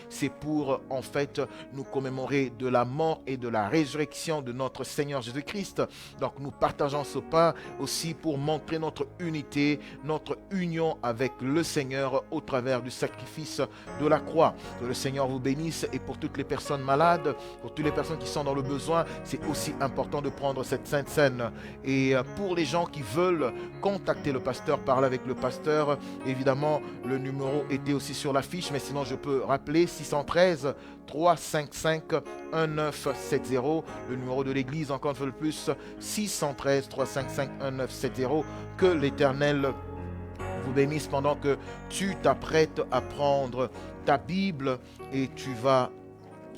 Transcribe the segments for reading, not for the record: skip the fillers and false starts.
C'est pour en fait nous commémorer de la mort et de la résurrection de notre Seigneur Jésus-Christ. Donc nous partageons ce pain aussi pour montrer notre unité, notre union avec le Seigneur au travers du sacrifice de la croix. Que le Seigneur vous bénisse, et pour toutes les personnes malades, pour toutes les personnes qui sont dans le besoin, c'est aussi important de prendre cette sainte scène. Et pour les gens qui veulent contacter le pasteur, parler avec le pasteur, évidemment le numéro était aussi sur l'affiche, mais sinon je peux rappeler 613 355 1970, le numéro de l'église, encore une fois de plus, 613 355 1970. Que l'Éternel vous bénisse pendant que tu t'apprêtes à prendre ta Bible, et tu vas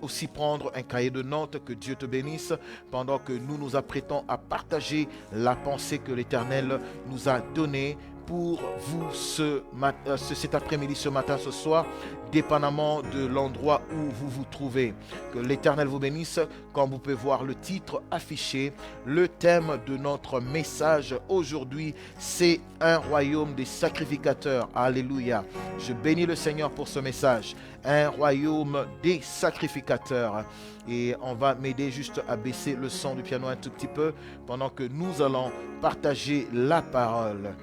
aussi prendre un cahier de notes. Que Dieu te bénisse pendant que nous nous apprêtons à partager la pensée que l'Éternel nous a donnée pour vous cet après-midi, ce matin, ce soir, dépendamment de l'endroit où vous vous trouvez. Que l'Éternel vous bénisse. Comme vous pouvez voir le titre affiché, le thème de notre message aujourd'hui, c'est un royaume des sacrificateurs. Alléluia. Je bénis le Seigneur pour ce message. Un royaume des sacrificateurs. Et on va m'aider juste à baisser le son du piano un tout petit peu pendant que nous allons partager la parole.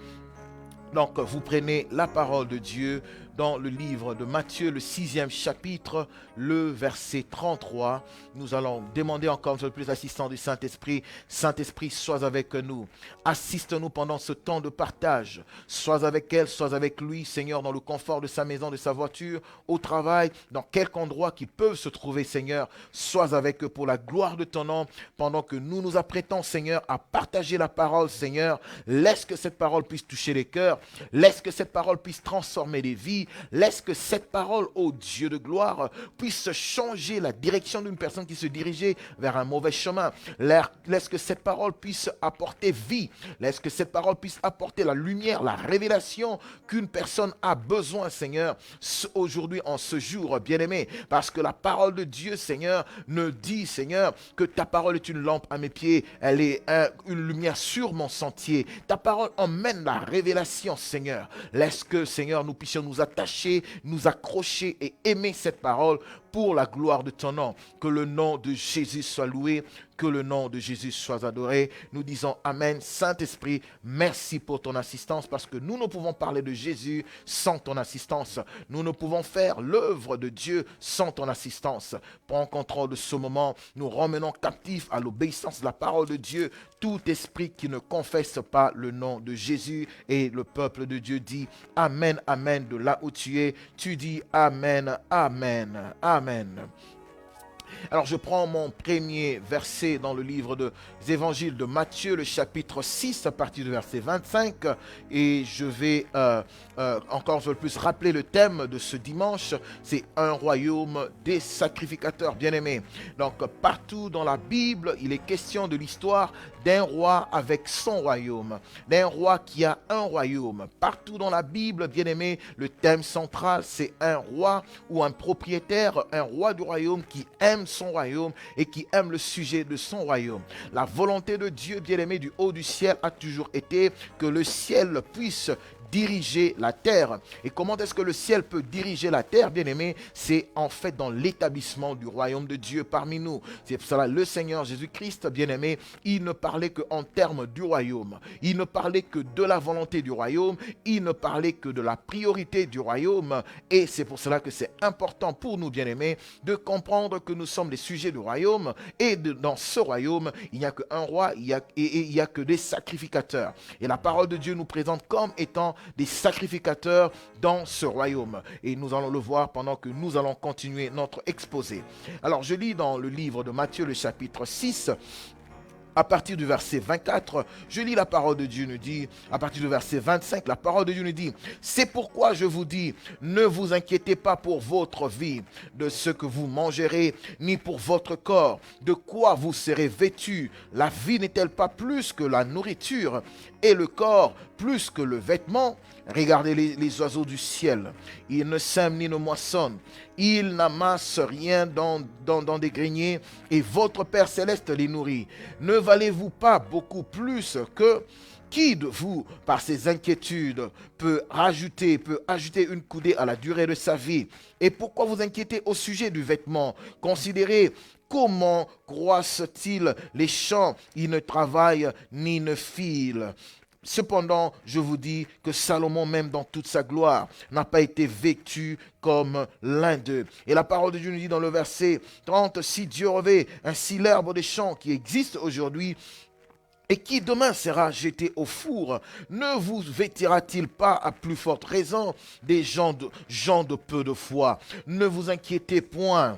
Donc, vous prenez la parole de Dieu dans le livre de Matthieu, le 6e chapitre, le verset 33. Nous allons demander encore un peu plus l'assistance du Saint-Esprit. Saint-Esprit, sois avec nous. Assiste-nous pendant ce temps de partage. Sois avec elle, sois avec lui, Seigneur, dans le confort de sa maison, de sa voiture, au travail, dans quelque endroit qu'ils peuvent se trouver, Seigneur. Sois avec eux pour la gloire de ton nom, pendant que nous nous apprêtons, Seigneur, à partager la parole, Seigneur. Laisse que cette parole puisse toucher les cœurs. Laisse que cette parole puisse transformer les vies. Laisse que cette parole, ô Dieu de gloire, puisse changer la direction d'une personne qui se dirigeait vers un mauvais chemin. Laisse que cette parole puisse apporter vie. Laisse que cette parole puisse apporter la lumière, la révélation qu'une personne a besoin, Seigneur, aujourd'hui, en ce jour, bien-aimé. Parce que la parole de Dieu, Seigneur, ne dit, Seigneur, que ta parole est une lampe à mes pieds. Elle est une lumière sur mon sentier. Ta parole emmène la révélation, Seigneur. Laisse que, Seigneur, nous puissions nous attacher, nous accrocher et aimer cette parole pour la gloire de ton nom. Que le nom de Jésus soit loué, que le nom de Jésus soit adoré. Nous disons Amen. Saint-Esprit, merci pour ton assistance, parce que nous ne pouvons parler de Jésus sans ton assistance. Nous ne pouvons faire l'œuvre de Dieu sans ton assistance. Prends contrôle de ce moment. Nous ramenons captifs à l'obéissance de la parole de Dieu tout esprit qui ne confesse pas le nom de Jésus. Et le peuple de Dieu dit Amen, Amen. De là où tu es, tu dis Amen, Amen, Amen. Alors je prends mon premier verset dans le livre des évangiles de Matthieu, le chapitre 6, à partir du verset 25, et je vais encore un peu plus rappeler le thème de ce dimanche. C'est un royaume des sacrificateurs, bien-aimés. Donc partout dans la Bible, il est question de l'histoire d'un roi avec son royaume, d'un roi qui a un royaume. Partout dans la Bible, bien-aimés, le thème central, c'est un roi ou un propriétaire, un roi du royaume qui aime son royaume et qui aime le sujet de son royaume. La volonté de Dieu, bien-aimé, du haut du ciel a toujours été que le ciel puisse diriger la terre. Et comment est-ce que le ciel peut diriger la terre, bien-aimé? C'est en fait dans l'établissement du royaume de Dieu parmi nous. C'est pour cela le Seigneur Jésus-Christ, bien-aimé, il ne parlait qu'en termes du royaume. Il ne parlait que de la volonté du royaume. Il ne parlait que de la priorité du royaume. Et c'est pour cela que c'est important pour nous, bien-aimés, de comprendre que nous sommes des sujets du royaume. Et dans ce royaume, il n'y a qu'un roi, il n'y a que des sacrificateurs. Et la parole de Dieu nous présente comme étant des sacrificateurs dans ce royaume. Et nous allons le voir pendant que nous allons continuer notre exposé. Alors je lis dans le livre de Matthieu, le chapitre 6, à partir du verset 24, je lis la parole de Dieu nous dit, à partir du verset 25, la parole de Dieu nous dit, c'est pourquoi je vous dis, ne vous inquiétez pas pour votre vie, de ce que vous mangerez, ni pour votre corps, de quoi vous serez vêtus. La vie n'est-elle pas plus que la nourriture, et le corps plus que le vêtement? Regardez les oiseaux du ciel, ils ne sèment ni ne moissonnent, ils n'amassent rien dans des greniers, et votre Père céleste les nourrit. Ne valez-vous pas beaucoup plus que Qui de vous, par ses inquiétudes, peut ajouter une coudée à la durée de sa vie? Et pourquoi vous inquiétez au sujet du vêtement? Considérez comment croissent-ils les champs? Ils ne travaillent ni ne filent. Cependant, je vous dis que Salomon, même dans toute sa gloire, n'a pas été vêtu comme l'un d'eux. Et la parole de Dieu nous dit dans le verset 30, si Dieu revêt ainsi l'herbe des champs qui existe aujourd'hui, et qui demain sera jeté au four, ne vous vêtira-t-il pas à plus forte raison des gens de peu de foi? Ne vous inquiétez point.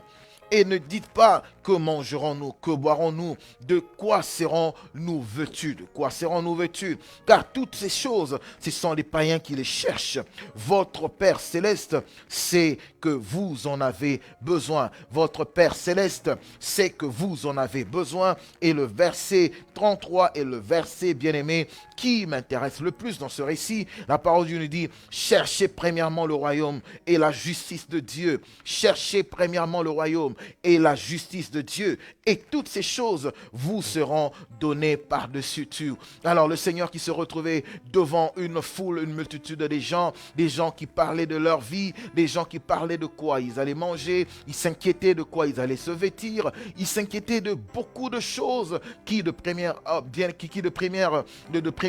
Et ne dites pas que mangerons-nous, que boirons-nous, de quoi serons-nous vêtus, de quoi serons-nous vêtus? Car toutes ces choses, ce sont les païens qui les cherchent. Votre Père Céleste sait que vous en avez besoin. Votre Père Céleste sait que vous en avez besoin. Et le verset 33 est le verset bien-aimé qui m'intéresse le plus dans ce récit. La parole de Dieu nous dit, cherchez premièrement le royaume et la justice de Dieu. Cherchez premièrement le royaume et la justice de Dieu, et toutes ces choses vous seront données par-dessus tout. Alors le Seigneur qui se retrouvait devant une foule, une multitude des gens qui parlaient de leur vie, des gens qui parlaient de quoi ils allaient manger, ils s'inquiétaient de quoi ils allaient se vêtir, ils s'inquiétaient de beaucoup de choses qui de premier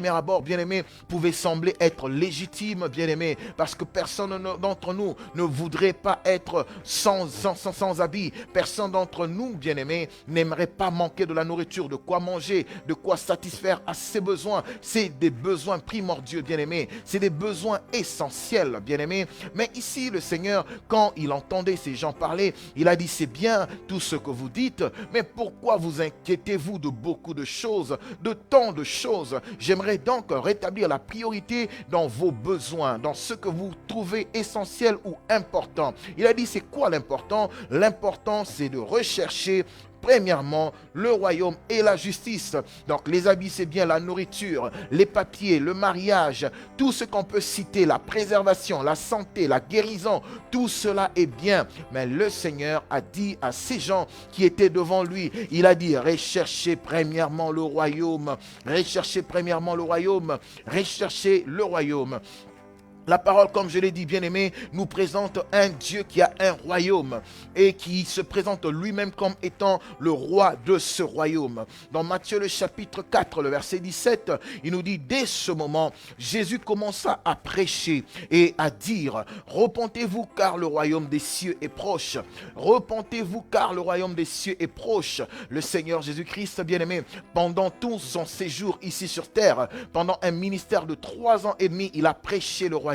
abord, bien aimé, pouvaient sembler être légitimes, bien aimé, parce que personne d'entre nous ne voudrait pas être sans habit. Personne d'entre nous, bien-aimés, n'aimerait pas manquer de la nourriture, de quoi manger, de quoi satisfaire à ses besoins. C'est des besoins primordiaux, bien-aimés. C'est des besoins essentiels, bien-aimés. Mais ici, le Seigneur, quand il entendait ces gens parler, il a dit, c'est bien tout ce que vous dites, mais pourquoi vous inquiétez-vous de beaucoup de choses, de tant de choses? J'aimerais donc rétablir la priorité dans vos besoins, dans ce que vous trouvez essentiel ou important. Il a dit, c'est quoi l'important? L'important, c'est de rechercher premièrement le royaume et la justice. Donc les habits, c'est bien la nourriture, les papiers, le mariage, tout ce qu'on peut citer, la préservation, la santé, la guérison, tout cela est bien. Mais le Seigneur a dit à ces gens qui étaient devant lui, il a dit, recherchez premièrement le royaume, recherchez premièrement le royaume, recherchez le royaume. La parole, comme je l'ai dit, bien-aimé, nous présente un Dieu qui a un royaume et qui se présente lui-même comme étant le roi de ce royaume. Dans Matthieu le chapitre 4, le verset 17, il nous dit, dès ce moment, Jésus commença à prêcher et à dire, repentez-vous car le royaume des cieux est proche. Repentez-vous car le royaume des cieux est proche. Le Seigneur Jésus-Christ, bien-aimé, pendant tout son séjour ici sur terre, pendant un ministère de 3 ans et demi, il a prêché le royaume.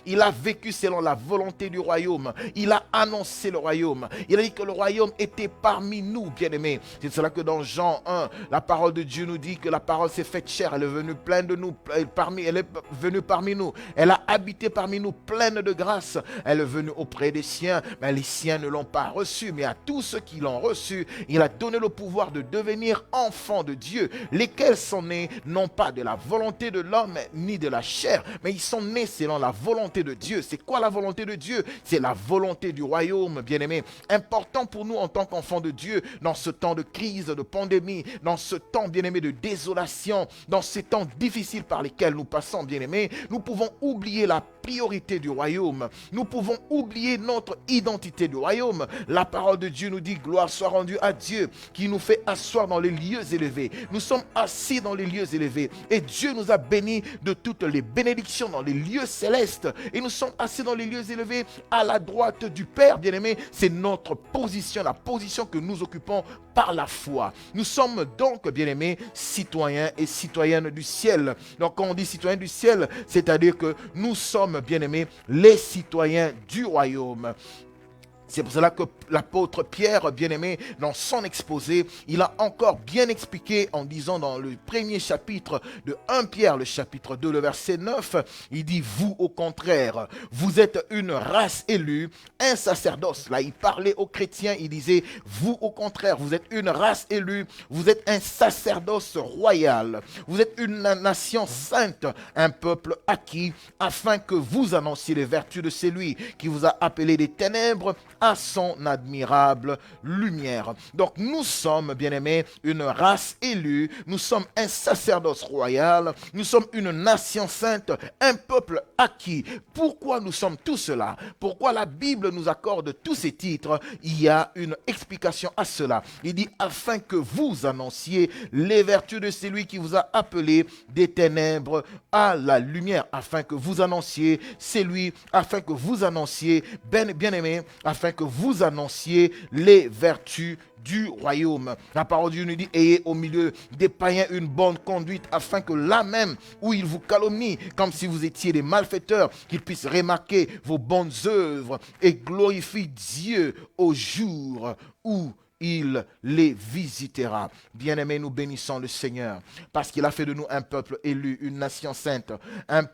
Il a vécu selon la volonté du royaume. Il a annoncé le royaume. Il a dit que le royaume était parmi nous, bien-aimés. C'est cela que dans Jean 1, la parole de Dieu nous dit que la parole s'est faite chair. Elle est venue pleine de nous, elle est venue parmi nous. Elle a habité parmi nous pleine de grâce. Elle est venue auprès des siens, mais les siens ne l'ont pas reçue. Mais à tous ceux qui l'ont reçu, il a donné le pouvoir de devenir enfants de Dieu, lesquels sont nés non pas de la volonté de l'homme ni de la chair, mais ils sont nés selon la volonté de Dieu. C'est quoi la volonté de Dieu? C'est la volonté du royaume, bien-aimé. Important pour nous en tant qu'enfants de Dieu, dans ce temps de crise, de pandémie, dans ce temps, bien-aimé, de désolation, dans ces temps difficiles par lesquels nous passons, bien-aimé, nous pouvons oublier la priorité du royaume. Nous pouvons oublier notre identité du royaume. La parole de Dieu nous dit, gloire soit rendue à Dieu, qui nous fait asseoir dans les lieux élevés. Nous sommes assis dans les lieux élevés. Et Dieu nous a bénis de toutes les bénédictions dans les lieux célestes. Et nous sommes assis dans les lieux élevés à la droite du Père, bien-aimé. C'est notre position, la position que nous occupons par la foi. Nous sommes donc, bien-aimés, citoyens et citoyennes du ciel. Donc quand on dit citoyens du ciel, c'est-à-dire que nous sommes, bien-aimés, les citoyens du royaume. C'est pour cela que l'apôtre Pierre, bien-aimé, dans son exposé, il a encore bien expliqué en disant dans le premier chapitre de 1 Pierre, le chapitre 2, le verset 9, il dit, vous au contraire, vous êtes une race élue, un sacerdoce. Là, il parlait aux chrétiens, il disait, vous au contraire, vous êtes une race élue, vous êtes un sacerdoce royal, vous êtes une nation sainte, un peuple acquis, afin que vous annonciez les vertus de celui qui vous a appelé des ténèbres à son admirable lumière. Donc nous sommes, bien-aimés, une race élue, nous sommes un sacerdoce royal, nous sommes une nation sainte, un peuple acquis. Pourquoi nous sommes tous cela? Pourquoi la Bible nous accorde tous ces titres? Il y a une explication à cela. Il dit afin que vous annonciez les vertus de celui qui vous a appelé des ténèbres à la lumière, afin que vous annonciez afin que vous annonciez, bien-aimés, afin que vous annonciez les vertus du royaume. La parole de Dieu nous dit, ayez au milieu des païens une bonne conduite, afin que là même où ils vous calomnient, comme si vous étiez des malfaiteurs, qu'ils puissent remarquer vos bonnes œuvres et glorifient Dieu au jour où il les visitera. Bien-aimés, nous bénissons le Seigneur parce qu'il a fait de nous un peuple élu, une nation sainte, un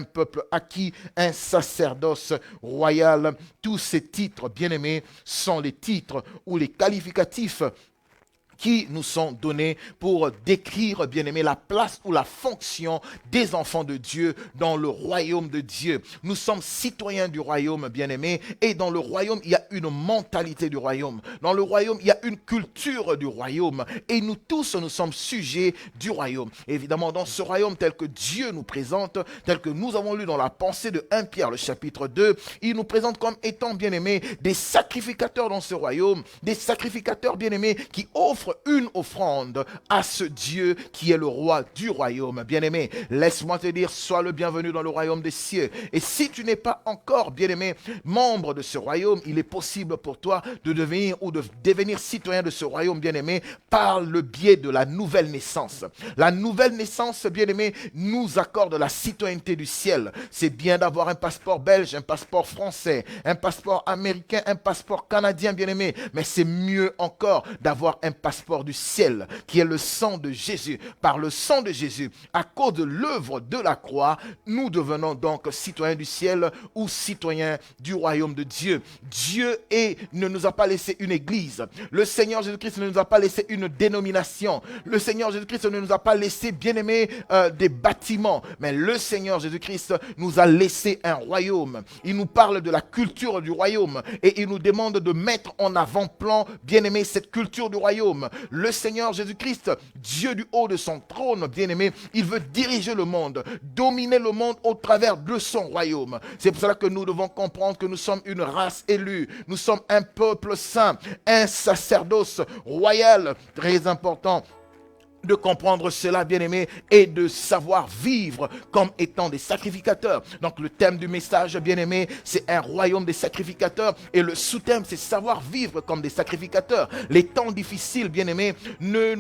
peuple acquis, un sacerdoce royal. Tous ces titres, bien-aimés, sont les titres ou les qualificatifs qui nous sont donnés pour décrire, bien-aimés, la place ou la fonction des enfants de Dieu dans le royaume de Dieu. Nous sommes citoyens du royaume, bien-aimés, et dans le royaume, il y a une mentalité du royaume. Dans le royaume, il y a une culture du royaume, et nous tous, nous sommes sujets du royaume. Évidemment, dans ce royaume tel que Dieu nous présente, tel que nous avons lu dans la pensée de 1 Pierre, le chapitre 2, il nous présente comme étant, bien-aimés, des sacrificateurs dans ce royaume, des sacrificateurs, bien-aimés, qui offrent une offrande à ce Dieu qui est le roi du royaume. Bien-aimé, laisse-moi te dire, sois le bienvenu dans le royaume des cieux. Et si tu n'es pas encore, bien-aimé, membre de ce royaume, il est possible pour toi de devenir citoyen de ce royaume, bien-aimé, par le biais de la nouvelle naissance. La nouvelle naissance, bien-aimé, nous accorde la citoyenneté du ciel. C'est bien d'avoir un passeport belge, un passeport français, un passeport américain, un passeport canadien, bien-aimé, mais c'est mieux encore d'avoir un passeport du ciel, qui est le sang de Jésus. Par le sang de Jésus, à cause de l'œuvre de la croix, nous devenons donc citoyens du ciel ou citoyens du royaume de Dieu. Dieu ne nous a pas laissé une église. Le Seigneur Jésus-Christ ne nous a pas laissé une dénomination. Le Seigneur Jésus-Christ ne nous a pas laissé, bien-aimés, des bâtiments. Mais le Seigneur Jésus-Christ nous a laissé un royaume. Il nous parle de la culture du royaume et il nous demande de mettre en avant-plan, bien-aimés, cette culture du royaume. Le Seigneur Jésus-Christ, Dieu du haut de son trône, bien-aimé, il veut diriger le monde, dominer le monde au travers de son royaume. C'est pour cela que nous devons comprendre que nous sommes une race élue, nous sommes un peuple saint, un sacerdoce royal, très important de comprendre cela, bien-aimé, et de savoir vivre comme étant des sacrificateurs. Donc le thème du message, bien-aimé, c'est un royaume des sacrificateurs, et le sous-thème, c'est savoir vivre comme des sacrificateurs. Les temps difficiles, bien-aimé, les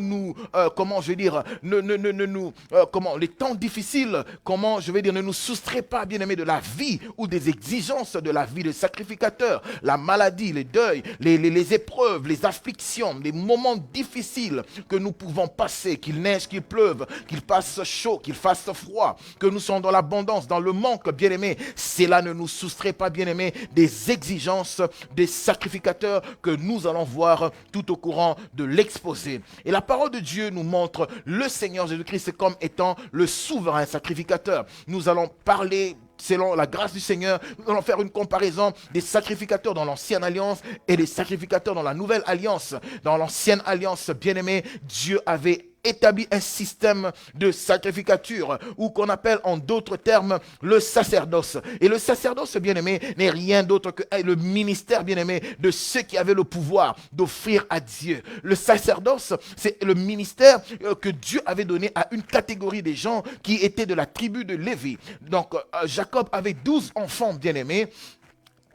temps difficiles, ne nous soustraient pas, bien-aimé, de la vie ou des exigences de la vie de sacrificateur. La maladie, les deuils, les épreuves, les afflictions, les moments difficiles que nous pouvons passer, qu'il neige, qu'il pleuve, qu'il fasse chaud, qu'il fasse froid, que nous sommes dans l'abondance, dans le manque, bien-aimé, cela ne nous soustrait pas, bien-aimé, des exigences des sacrificateurs que nous allons voir tout au courant de l'exposé. Et la parole de Dieu nous montre le Seigneur Jésus-Christ comme étant le souverain sacrificateur. Nous allons parler selon la grâce du Seigneur, nous allons faire une comparaison des sacrificateurs dans l'ancienne alliance et des sacrificateurs dans la nouvelle alliance. Dans l'ancienne alliance, bien-aimé, Dieu avait établi un système de sacrificature ou qu'on appelle en d'autres termes le sacerdoce. Et le sacerdoce, bien-aimé, n'est rien d'autre que le ministère, bien-aimé, de ceux qui avaient le pouvoir d'offrir à Dieu. Le sacerdoce, c'est le ministère que Dieu avait donné à une catégorie des gens qui étaient de la tribu de Lévi. Donc, Jacob avait 12 enfants, bien-aimés,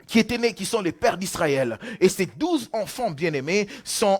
qui étaient nés, qui sont les pères d'Israël. Et ces 12 enfants bien-aimés sont,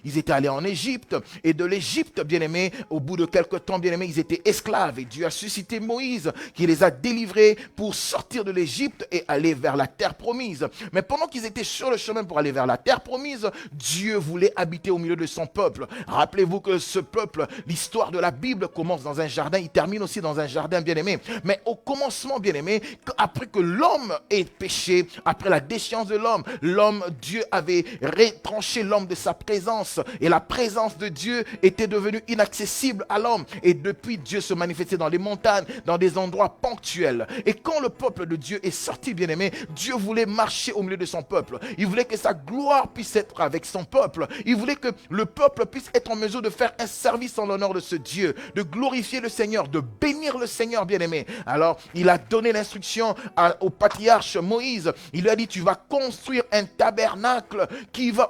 ils étaient allés en Égypte. Et de l'Égypte, bien-aimés, au bout de quelques temps, bien-aimés, ils étaient esclaves. Et Dieu a suscité Moïse, qui les a délivrés pour sortir de l'Égypte et aller vers la terre promise. Mais pendant qu'ils étaient sur le chemin pour aller vers la terre promise, Dieu voulait habiter au milieu de son peuple. Rappelez-vous que ce peuple, l'histoire de la Bible commence dans un jardin, il termine aussi dans un jardin, bien-aimé. Mais au commencement, bien-aimé, après que l'homme ait péché, péché, après la déchéance de l'homme, Dieu avait retranché l'homme de sa présence et la présence de Dieu était devenue inaccessible à l'homme. Et depuis, Dieu se manifestait dans les montagnes, dans des endroits ponctuels. Et quand le peuple de Dieu est sorti, bien-aimé, Dieu voulait marcher au milieu de son peuple. Il voulait que sa gloire puisse être avec son peuple. Il voulait que le peuple puisse être en mesure de faire un service en l'honneur de ce Dieu, de glorifier le Seigneur, de bénir le Seigneur, bien-aimé. Alors, il a donné l'instruction au patriarche Moïse. Il lui a dit, tu vas construire un tabernacle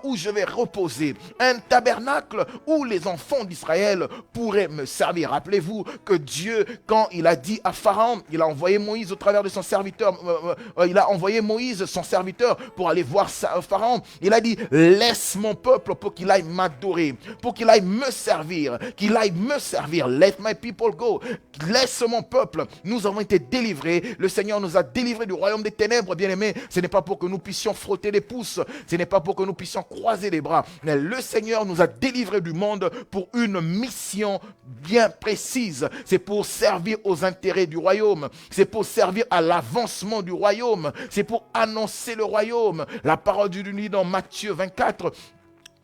où je vais reposer. Un tabernacle où les enfants d'Israël pourraient me servir. Rappelez-vous que Dieu, quand il a dit à Pharaon, il a envoyé Moïse au travers de son serviteur, il a envoyé Moïse, son serviteur, pour aller voir Pharaon. Il a dit, laisse mon peuple pour qu'il aille m'adorer, pour qu'il aille me servir, let my people go. Laisse mon peuple. Nous avons été délivrés. Le Seigneur nous a délivrés du royaume des ténèbres, bien-aimés. Ce n'est pas pour que nous puissions frotter les pouces, ce n'est pas pour que nous puissions croiser les bras, mais le Seigneur nous a délivrés du monde pour une mission bien précise. C'est pour servir aux intérêts du royaume, c'est pour servir à l'avancement du royaume, c'est pour annoncer le royaume. La parole de Dieu dit dans Matthieu 24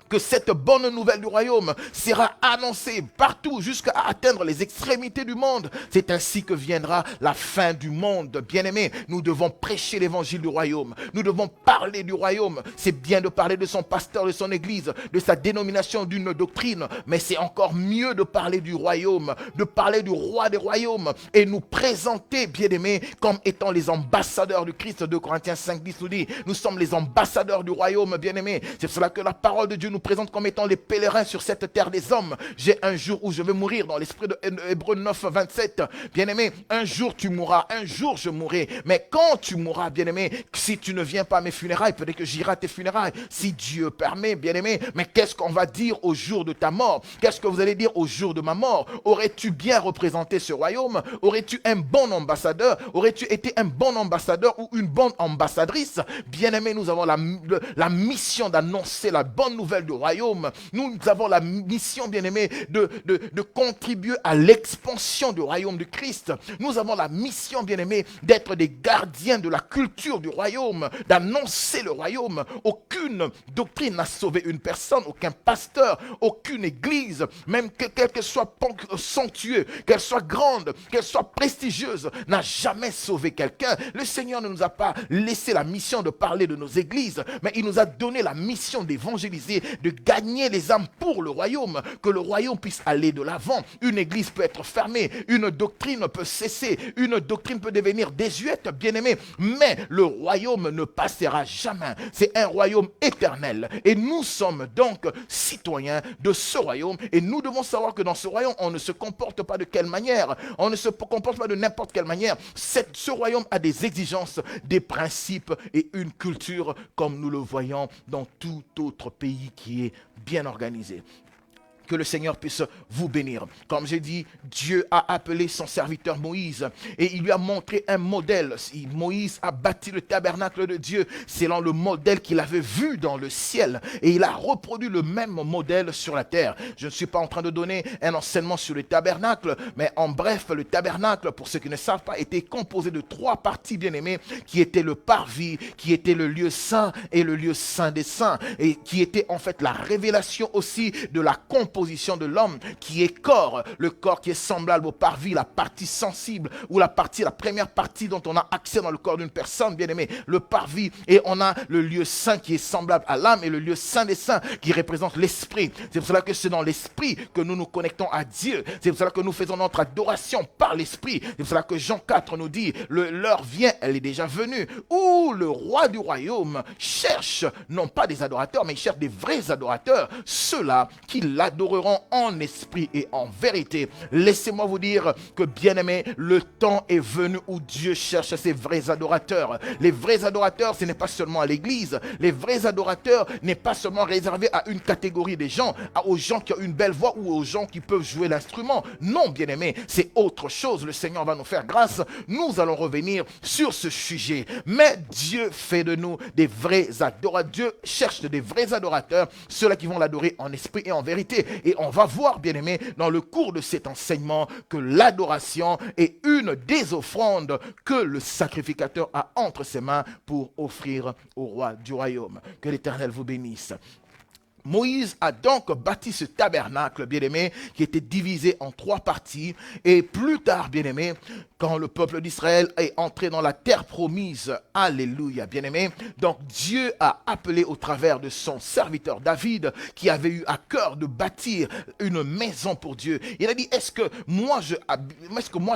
que cette bonne nouvelle du royaume sera annoncée partout jusqu'à atteindre les extrémités du monde. C'est ainsi que viendra la fin du monde. Bien-aimés, nous devons prêcher l'évangile du royaume. Nous devons parler du royaume. C'est bien de parler de son pasteur, de son église, de sa dénomination, d'une doctrine, mais c'est encore mieux de parler du royaume, de parler du roi des royaumes et nous présenter, bien-aimés, comme étant les ambassadeurs du Christ. 2 Corinthiens 5:10 nous dit, nous sommes les ambassadeurs du royaume, bien-aimés. C'est pour cela que la parole de Dieu nous présente comme étant les pèlerins sur cette terre des hommes. J'ai un jour où je vais mourir, dans l'esprit de Hébreux 9:27. Bien-aimé, un jour tu mourras, un jour je mourrai. Mais quand tu mourras, bien-aimé, si tu ne viens pas à mes funérailles, peut-être que j'irai à tes funérailles, si Dieu permet, bien-aimé. Mais qu'est-ce qu'on va dire au jour de ta mort? Qu'est-ce que vous allez dire au jour de ma mort? Aurais-tu bien représenté ce royaume? Aurais-tu un bon ambassadeur? Aurais-tu été un bon ambassadeur ou une bonne ambassadrice? Bien-aimé, nous avons la mission d'annoncer la bonne nouvelle du royaume. Nous avons la mission, bien-aimé, de contribuer à l'expansion du royaume du Christ. Nous avons la mission, bien-aimé, d'être des gardiens de la culture du royaume, d'annoncer le royaume. Aucune doctrine n'a sauvé une personne, aucun pasteur, aucune église, même qu'elle soit somptueuse, qu'elle soit grande, qu'elle soit prestigieuse, n'a jamais sauvé quelqu'un. Le Seigneur ne nous a pas laissé la mission de parler de nos églises, mais il nous a donné la mission d'évangéliser, de gagner les âmes pour le royaume, que le royaume puisse aller de l'avant. Une église peut être fermée, une doctrine peut cesser, une doctrine peut devenir désuète, bien-aimé, mais le royaume ne passera jamais. C'est un royaume éternel et nous sommes donc citoyens de ce royaume et nous devons savoir que dans ce royaume, on ne se comporte pas de quelle manière, on ne se comporte pas de n'importe quelle manière. Ce royaume a des exigences, des principes et une culture comme nous le voyons dans tout autre pays qui est bien organisé. Que le Seigneur puisse vous bénir. Comme j'ai dit, Dieu a appelé son serviteur Moïse et il lui a montré un modèle. Moïse a bâti le tabernacle de Dieu selon le modèle qu'il avait vu dans le ciel et il a reproduit le même modèle sur la terre. Je ne suis pas en train de donner un enseignement sur le tabernacle, mais en bref, le tabernacle, pour ceux qui ne savent pas, était composé de 3 parties bien-aimées qui étaient le parvis, qui était le lieu saint et le lieu saint des saints et qui était en fait la révélation aussi de la composition de l'homme qui est corps, le corps qui est semblable au parvis, la partie sensible ou la première partie dont on a accès dans le corps d'une personne, bien aimé, le parvis, et on a le lieu saint qui est semblable à l'âme et le lieu saint des saints qui représente l'esprit. C'est pour cela que c'est dans l'esprit que nous nous connectons à Dieu. C'est pour cela que nous faisons notre adoration par l'esprit. C'est pour cela que Jean 4 nous dit, l'heure vient, elle est déjà venue, où le roi du royaume cherche non pas des adorateurs, mais il cherche des vrais adorateurs, ceux-là qui l'adoreront en esprit et en vérité. Laissez-moi vous dire que, bien-aimés, le temps est venu où Dieu cherche ses vrais adorateurs. Les vrais adorateurs, ce n'est pas seulement à l'église. Les vrais adorateurs n'est pas seulement réservé à une catégorie des gens, aux gens qui ont une belle voix ou aux gens qui peuvent jouer l'instrument. Non, bien-aimés, c'est autre chose. Le Seigneur va nous faire grâce. Nous allons revenir sur ce sujet. Mais Dieu fait de nous des vrais adorateurs. Dieu cherche des vrais adorateurs, ceux-là qui vont l'adorer en esprit et en vérité. Et on va voir, bien-aimé, dans le cours de cet enseignement, que l'adoration est une des offrandes que le sacrificateur a entre ses mains pour offrir au roi du royaume. Que l'Éternel vous bénisse. Moïse a donc bâti ce tabernacle, bien-aimé, qui était divisé en 3 parties. Et plus tard, bien-aimé, quand le peuple d'Israël est entré dans la terre promise, alléluia, bien-aimé, donc Dieu a appelé au travers de son serviteur David, qui avait eu à cœur de bâtir une maison pour Dieu. Il a dit, est-ce que moi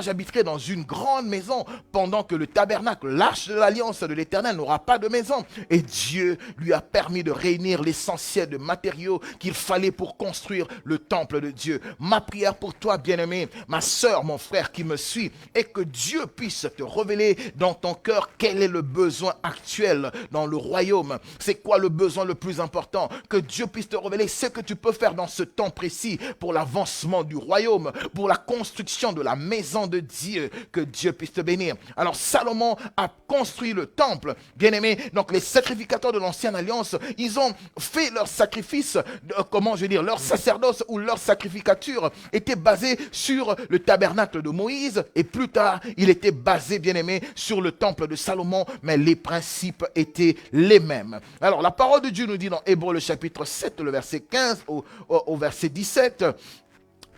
j'habiterai dans une grande maison pendant que le tabernacle, l'arche de l'alliance de l'Éternel, n'aura pas de maison? Et Dieu lui a permis de réunir l'essentiel de matériaux qu'il fallait pour construire le temple de Dieu. Ma prière pour toi, bien-aimé, ma soeur, mon frère qui me suit, est que Dieu puisse te révéler dans ton cœur quel est le besoin actuel dans le royaume. C'est quoi le besoin le plus important? Que Dieu puisse te révéler ce que tu peux faire dans ce temps précis pour l'avancement du royaume, pour la construction de la maison de Dieu. Que Dieu puisse te bénir. Alors Salomon a construit le temple, bien-aimé. Donc les sacrificateurs de l'ancienne alliance, ils ont fait leur sacrifice, leur sacerdoce ou leur sacrificature était basé sur le tabernacle de Moïse, et plus tard, il était basé, bien-aimé, sur le temple de Salomon, mais les principes étaient les mêmes. Alors la parole de Dieu nous dit dans Hébreux le chapitre 7, le verset 15 au verset 17,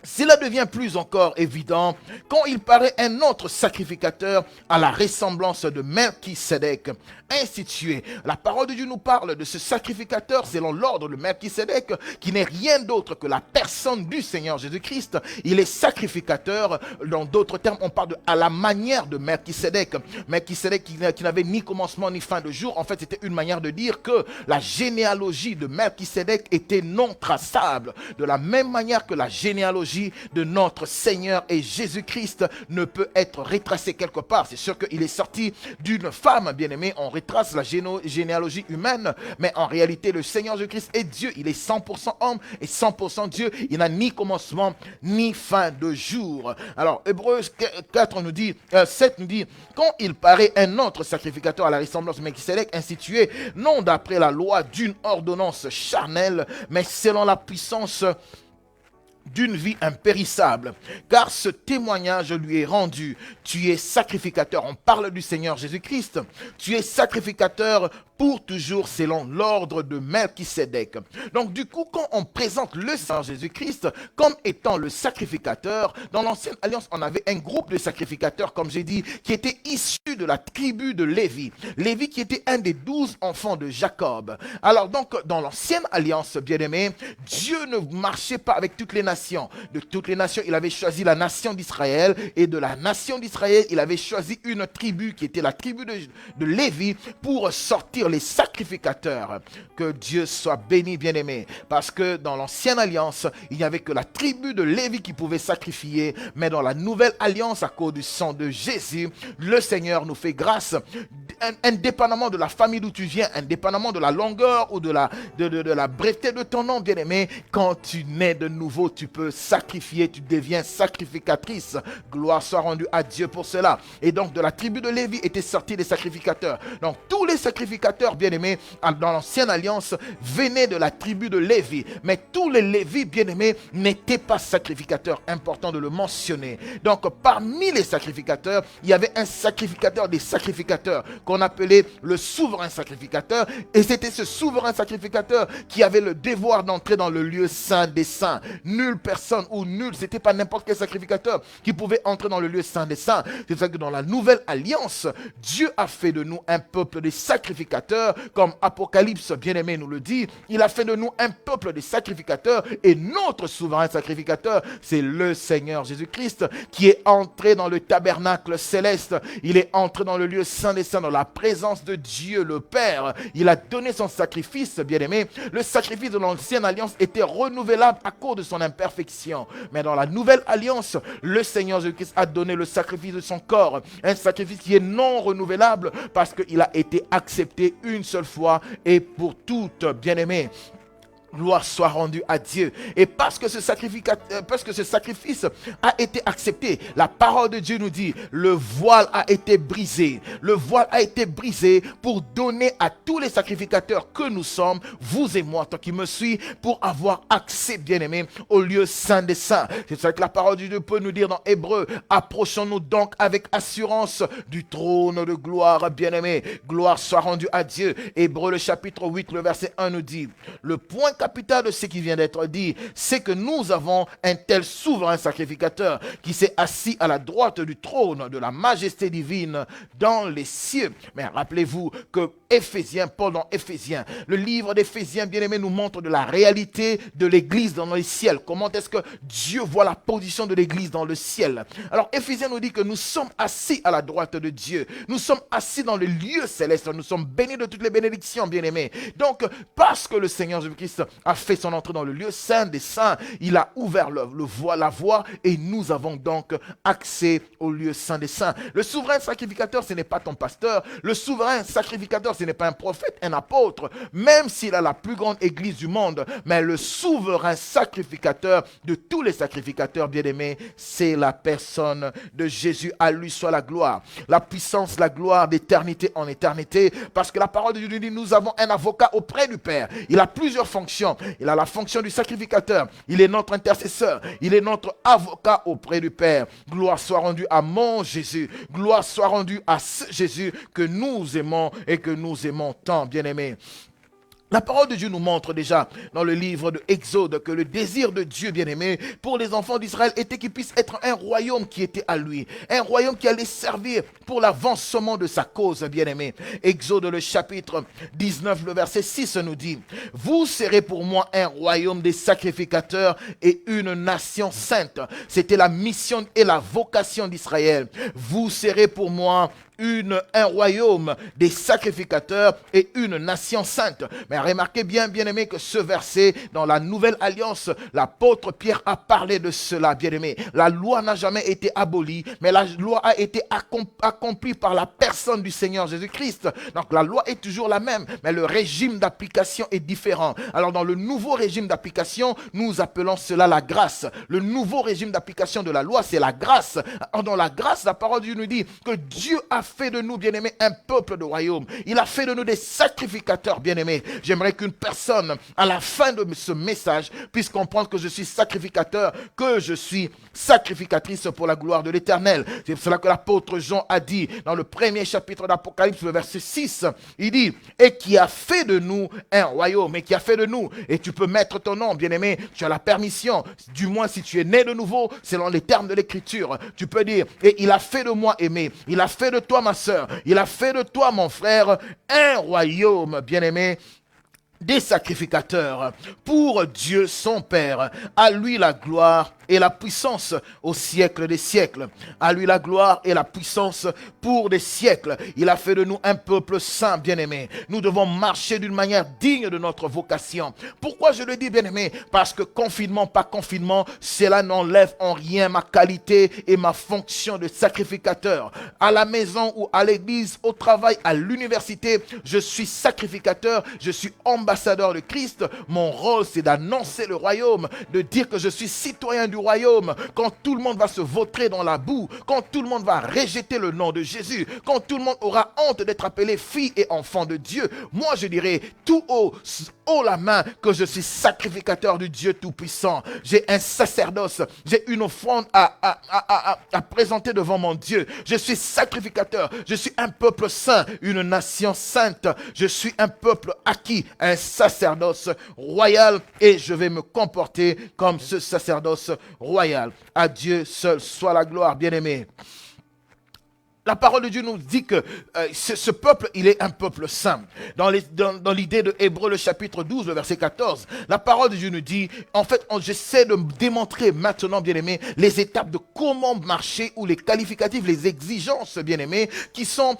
cela devient plus encore évident quand il paraît un autre sacrificateur à la ressemblance de Melchisédek, institué. La parole de Dieu nous parle de ce sacrificateur selon l'ordre de Melchisédek, qui n'est rien d'autre que la personne du Seigneur Jésus-Christ. Il est sacrificateur, dans d'autres termes, on parle à la manière de Melchisédek. Melchisédek qui n'avait ni commencement ni fin de jour, en fait c'était une manière de dire que la généalogie de Melchisédek était non traçable, de la même manière que la généalogie de notre Seigneur et Jésus-Christ ne peut être retracée quelque part. C'est sûr qu'il est sorti d'une femme, bien-aimée, on retrace la généalogie humaine, mais en réalité le Seigneur Jésus-Christ est Dieu, il est 100% homme et 100% Dieu, il n'a ni commencement ni fin de jour. Alors Hébreux 4 nous dit, 7 nous dit, quand il paraît un autre sacrificateur à la ressemblance de Melchisédek, institué non d'après la loi d'une ordonnance charnelle, mais selon la puissance d'une vie impérissable, car ce témoignage lui est rendu. Tu es sacrificateur, on parle du Seigneur Jésus-Christ, tu es sacrificateur pour toujours selon l'ordre de Melchisédek. Donc du coup, quand on présente le Seigneur Jésus-Christ comme étant le sacrificateur, dans l'ancienne alliance, on avait un groupe de sacrificateurs, comme j'ai dit, qui était issu de la tribu de Lévi. Lévi qui était un des 12 enfants de Jacob. Alors donc, dans l'ancienne alliance, bien-aimé, Dieu ne marchait pas avec toutes les nations. De toutes les nations, il avait choisi la nation d'Israël, et de la nation d'Israël, il avait choisi une tribu qui était la tribu de Lévi pour sortir les sacrificateurs. Que Dieu soit béni, bien-aimé, parce que dans l'ancienne alliance, il n'y avait que la tribu de Lévi qui pouvait sacrifier, mais dans la nouvelle alliance, à cause du sang de Jésus, le Seigneur nous fait grâce, indépendamment de la famille d'où tu viens, indépendamment de la longueur ou de la breveté de ton nom, bien-aimé, quand tu nais de nouveau, tu peux sacrifier, tu deviens sacrificatrice. Gloire soit rendue à Dieu pour cela. Et donc de la tribu de Lévi étaient sortis les sacrificateurs. Donc tous les sacrificateurs, bien-aimés, dans l'ancienne alliance, venaient de la tribu de Lévi. Mais tous les Lévis, bien-aimés, n'étaient pas sacrificateurs. Important de le mentionner. Donc parmi les sacrificateurs, il y avait un sacrificateur des sacrificateurs qu'on appelait le souverain sacrificateur. Et c'était ce souverain sacrificateur qui avait le devoir d'entrer dans le lieu saint des saints. Nulle personne ou nul, c'était pas n'importe quel sacrificateur qui pouvait entrer dans le lieu saint des saints. C'est ça que dans la nouvelle alliance, Dieu a fait de nous un peuple de sacrificateurs, comme Apocalypse bien-aimé nous le dit. Il a fait de nous un peuple de sacrificateurs, et notre souverain sacrificateur, c'est le Seigneur Jésus-Christ qui est entré dans le tabernacle céleste. Il est entré dans le lieu saint des saints, dans la présence de Dieu le Père. Il a donné son sacrifice, bien-aimé. Le sacrifice de l'ancienne alliance était renouvelable à cause de son imperfection. Mais dans la nouvelle alliance, le Seigneur Jésus-Christ a donné le sacrifice de son corps. Un sacrifice qui est non renouvelable parce qu'il a été accepté une seule fois et pour toutes, bien-aimés. Gloire soit rendue à Dieu. Et parce que ce sacrifice a été accepté, la parole de Dieu nous dit, le voile a été brisé. Le voile a été brisé pour donner à tous les sacrificateurs que nous sommes, vous et moi, toi qui me suis, pour avoir accès, bien-aimé, au lieu saint des saints. C'est ça que la parole de Dieu peut nous dire dans Hébreu. Approchons-nous donc avec assurance du trône de gloire, bien-aimé. Gloire soit rendue à Dieu. Hébreu, le chapitre 8, le verset 1 nous dit, le point capital de ce qui vient d'être dit, c'est que nous avons un tel souverain sacrificateur qui s'est assis à la droite du trône de la majesté divine dans les cieux. Mais rappelez-vous que Paul dans Éphésiens, le livre d'Éphésiens, bien-aimé, nous montre de la réalité de l'église dans les ciels. Comment est-ce que Dieu voit la position de l'église dans le ciel? Alors Éphésiens nous dit que nous sommes assis à la droite de Dieu. Nous sommes assis dans le lieu céleste. Nous sommes bénis de toutes les bénédictions, bien-aimés. Donc, parce que le Seigneur Jésus-Christ a fait son entrée dans le lieu saint des saints, il a ouvert la voie et nous avons donc accès au lieu saint des saints. Le souverain sacrificateur, ce n'est pas ton pasteur. Le souverain sacrificateur, ce n'est pas un prophète, un apôtre, même s'il a la plus grande église du monde. Mais le souverain sacrificateur de tous les sacrificateurs, bien-aimés, c'est la personne de Jésus. À lui soit la gloire, la puissance, la gloire d'éternité en éternité. Parce que la parole de Dieu dit, nous avons un avocat auprès du Père. Il a plusieurs fonctions. Il a la fonction du sacrificateur. Il est notre intercesseur. Il est notre avocat auprès du Père. Gloire soit rendue à mon Jésus. Gloire soit rendue à ce Jésus que nous aimons et que nous aimons tant, bien-aimés. La parole de Dieu nous montre déjà dans le livre de Exode que le désir de Dieu, bien-aimé, pour les enfants d'Israël était qu'il puisse être un royaume qui était à lui. Un royaume qui allait servir pour l'avancement de sa cause, bien-aimé. Exode, le chapitre 19, le verset 6 nous dit, « Vous serez pour moi un royaume des sacrificateurs et une nation sainte. » C'était la mission et la vocation d'Israël. « Vous serez pour moi un royaume des sacrificateurs et une nation sainte. » Mais remarquez bien, bien-aimé, que ce verset, dans la Nouvelle Alliance, l'apôtre Pierre a parlé de cela, bien-aimé. La loi n'a jamais été abolie, mais la loi a été accomplie par la personne du Seigneur Jésus-Christ. Donc la loi est toujours la même, mais le régime d'application est différent. Alors dans le nouveau régime d'application, nous appelons cela la grâce. Le nouveau régime d'application de la loi, c'est la grâce. Alors dans la grâce, la parole de Dieu nous dit que Dieu a fait de nous, bien-aimés, un peuple de royaume. Il a fait de nous des sacrificateurs, bien-aimés. J'aimerais qu'une personne, à la fin de ce message, puisse comprendre que je suis sacrificateur, que je suis sacrificatrice pour la gloire de l'Éternel. C'est pour cela que l'apôtre Jean a dit, dans le premier chapitre d'Apocalypse, le verset 6, il dit, et qui a fait de nous un royaume, et qui a fait de nous, et tu peux mettre ton nom, bien-aimé, tu as la permission, du moins si tu es né de nouveau, selon les termes de l'Écriture, tu peux dire, et il a fait de moi aimé, il a fait de toi ma sœur, il a fait de toi mon frère, un royaume, bien-aimé, des sacrificateurs pour Dieu son Père. À lui la gloire et la puissance au siècle des siècles. À lui la gloire et la puissance pour des siècles. Il a fait de nous un peuple saint, bien-aimé. Nous devons marcher d'une manière digne de notre vocation. Pourquoi je le dis, bien-aimé? Parce que confinement, pas confinement, cela n'enlève en rien ma qualité et ma fonction de sacrificateur. À la maison ou à l'église, au travail, à l'université, je suis sacrificateur, je suis ambassadeur de Christ. Mon rôle, c'est d'annoncer le royaume, de dire que je suis citoyen du royaume. Quand tout le monde va se vautrer dans la boue, quand tout le monde va rejeter le nom de Jésus, quand tout le monde aura honte d'être appelé fille et enfant de Dieu, moi je dirai tout haut la main que je suis sacrificateur du Dieu Tout-Puissant. J'ai un sacerdoce, j'ai une offrande à présenter devant mon Dieu. Je suis sacrificateur, je suis un peuple saint, une nation sainte. Je suis un peuple acquis, un sacerdoce royal, et je vais me comporter comme ce sacerdoce royal. À Dieu seul soit la gloire, bien-aimé. La parole de Dieu nous dit que ce peuple, il est un peuple saint. Dans l'idée de Hébreu, le chapitre 12, le verset 14, la parole de Dieu nous dit, en fait, j'essaie de démontrer maintenant, bien-aimés, les étapes de comment marcher, ou les qualificatifs, les exigences, bien-aimés, qui sont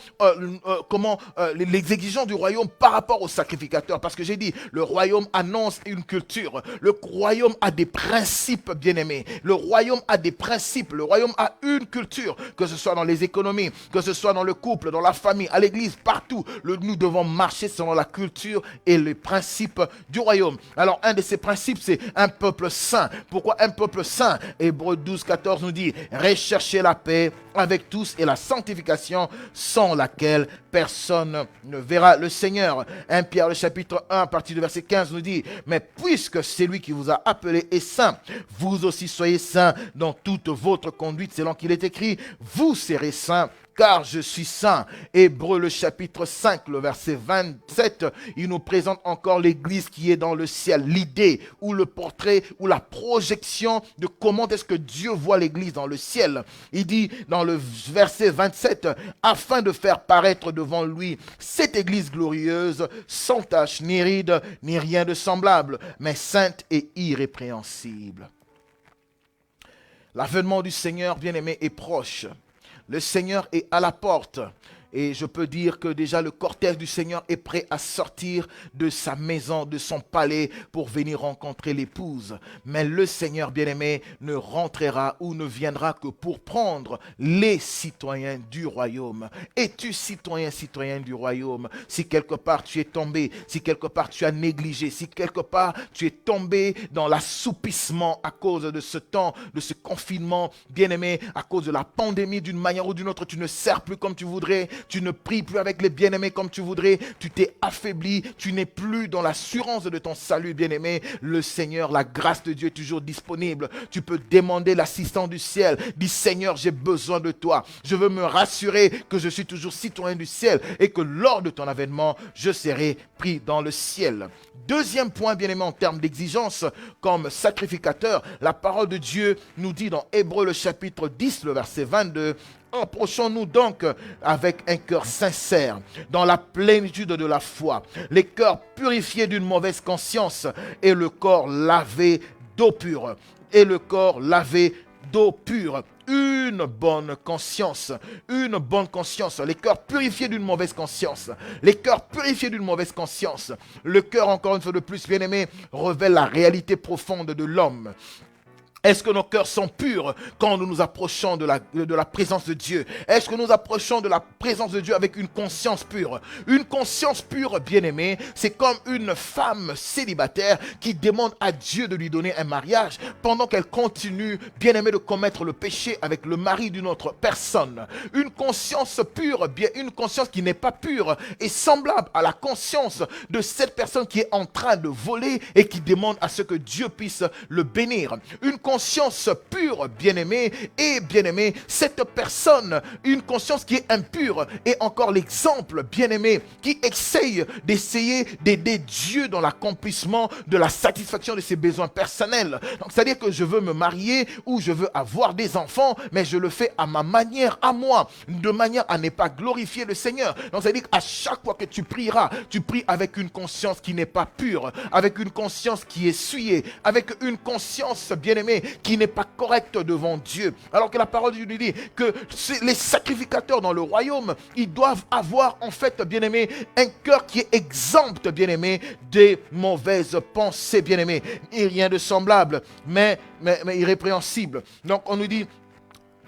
les exigences du royaume par rapport au sacrificateur. Parce que j'ai dit, le royaume annonce une culture. Le royaume a des principes, bien-aimés. Le royaume a des principes. Le royaume a une culture, que ce soit dans les économies, bien-aimés, que ce soit dans le couple, dans la famille, à l'église, partout, nous devons marcher selon la culture et les principes du royaume. Alors, un de ces principes, c'est un peuple saint. Pourquoi un peuple saint? Hébreux 12, 14 nous dit, recherchez la paix avec tous et la sanctification sans laquelle personne ne verra le Seigneur. 1 Pierre, le chapitre 1, à partir du verset 15 nous dit, mais puisque c'est lui qui vous a appelé est saint, vous aussi soyez saints dans toute votre conduite, selon qu'il est écrit, vous serez saints, car je suis saint. Hébreux le chapitre 5, le verset 27, il nous présente encore l'église qui est dans le ciel. L'idée ou le portrait ou la projection de comment est-ce que Dieu voit l'église dans le ciel. Il dit dans le verset 27, afin de faire paraître devant lui cette église glorieuse, sans tache ni ride, ni rien de semblable, mais sainte et irrépréhensible. L'avènement du Seigneur, bien-aimé, est proche. Le Seigneur est à la porte. Et je peux dire que déjà le cortège du Seigneur est prêt à sortir de sa maison, de son palais pour venir rencontrer l'épouse. Mais le Seigneur bien-aimé ne rentrera ou ne viendra que pour prendre les citoyens du royaume. Es-tu citoyen du royaume? Si quelque part tu es tombé, si quelque part tu as négligé, si quelque part tu es tombé dans l'assoupissement à cause de ce temps, de ce confinement, bien-aimé, à cause de la pandémie d'une manière ou d'une autre, tu ne sers plus comme tu voudrais, tu ne pries plus avec les bien-aimés comme tu voudrais, tu t'es affaibli, tu n'es plus dans l'assurance de ton salut, bien-aimé. Le Seigneur, la grâce de Dieu est toujours disponible. Tu peux demander l'assistance du ciel. Dis, Seigneur, j'ai besoin de toi. Je veux me rassurer que je suis toujours citoyen du ciel et que lors de ton avènement, je serai pris dans le ciel. Deuxième point, bien-aimé, en termes d'exigence, comme sacrificateur, la parole de Dieu nous dit dans Hébreux le chapitre 10, le verset 22, approchons-nous donc avec un cœur sincère, dans la plénitude de la foi, les cœurs purifiés d'une mauvaise conscience et le corps lavé d'eau pure. Et le corps lavé d'eau pure. Une bonne conscience, les cœurs purifiés d'une mauvaise conscience, les cœurs purifiés d'une mauvaise conscience. Le cœur, encore une fois de plus, bien-aimé, révèle la réalité profonde de l'homme. Est-ce que nos cœurs sont purs quand nous nous approchons de la présence de Dieu? Est-ce que nous approchons de la présence de Dieu avec une conscience pure? Une conscience pure, bien-aimée, c'est comme une femme célibataire qui demande à Dieu de lui donner un mariage pendant qu'elle continue, bien-aimée, de commettre le péché avec le mari d'une autre personne. Une conscience pure, une conscience qui n'est pas pure est semblable à la conscience de cette personne qui est en train de voler et qui demande à ce que Dieu puisse le bénir. Une conscience pure, bien-aimé, et bien-aimé, cette personne, une conscience qui est impure, est encore l'exemple, bien-aimé, qui essaye d'aider Dieu dans l'accomplissement de la satisfaction de ses besoins personnels. Donc, c'est-à-dire que je veux me marier ou je veux avoir des enfants, mais je le fais à ma manière, à moi, de manière à ne pas glorifier le Seigneur. Donc, c'est-à-dire qu'à chaque fois que tu prieras, tu pries avec une conscience qui n'est pas pure, avec une conscience qui est souillée, avec une conscience, bien-aimé, qui n'est pas correct devant Dieu. Alors que la parole de Dieu nous dit que les sacrificateurs dans le royaume, ils doivent avoir en fait, bien-aimé, un cœur qui est exempt, bien-aimé, des mauvaises pensées, bien-aimé. Et rien de semblable, mais irrépréhensible. Donc on nous dit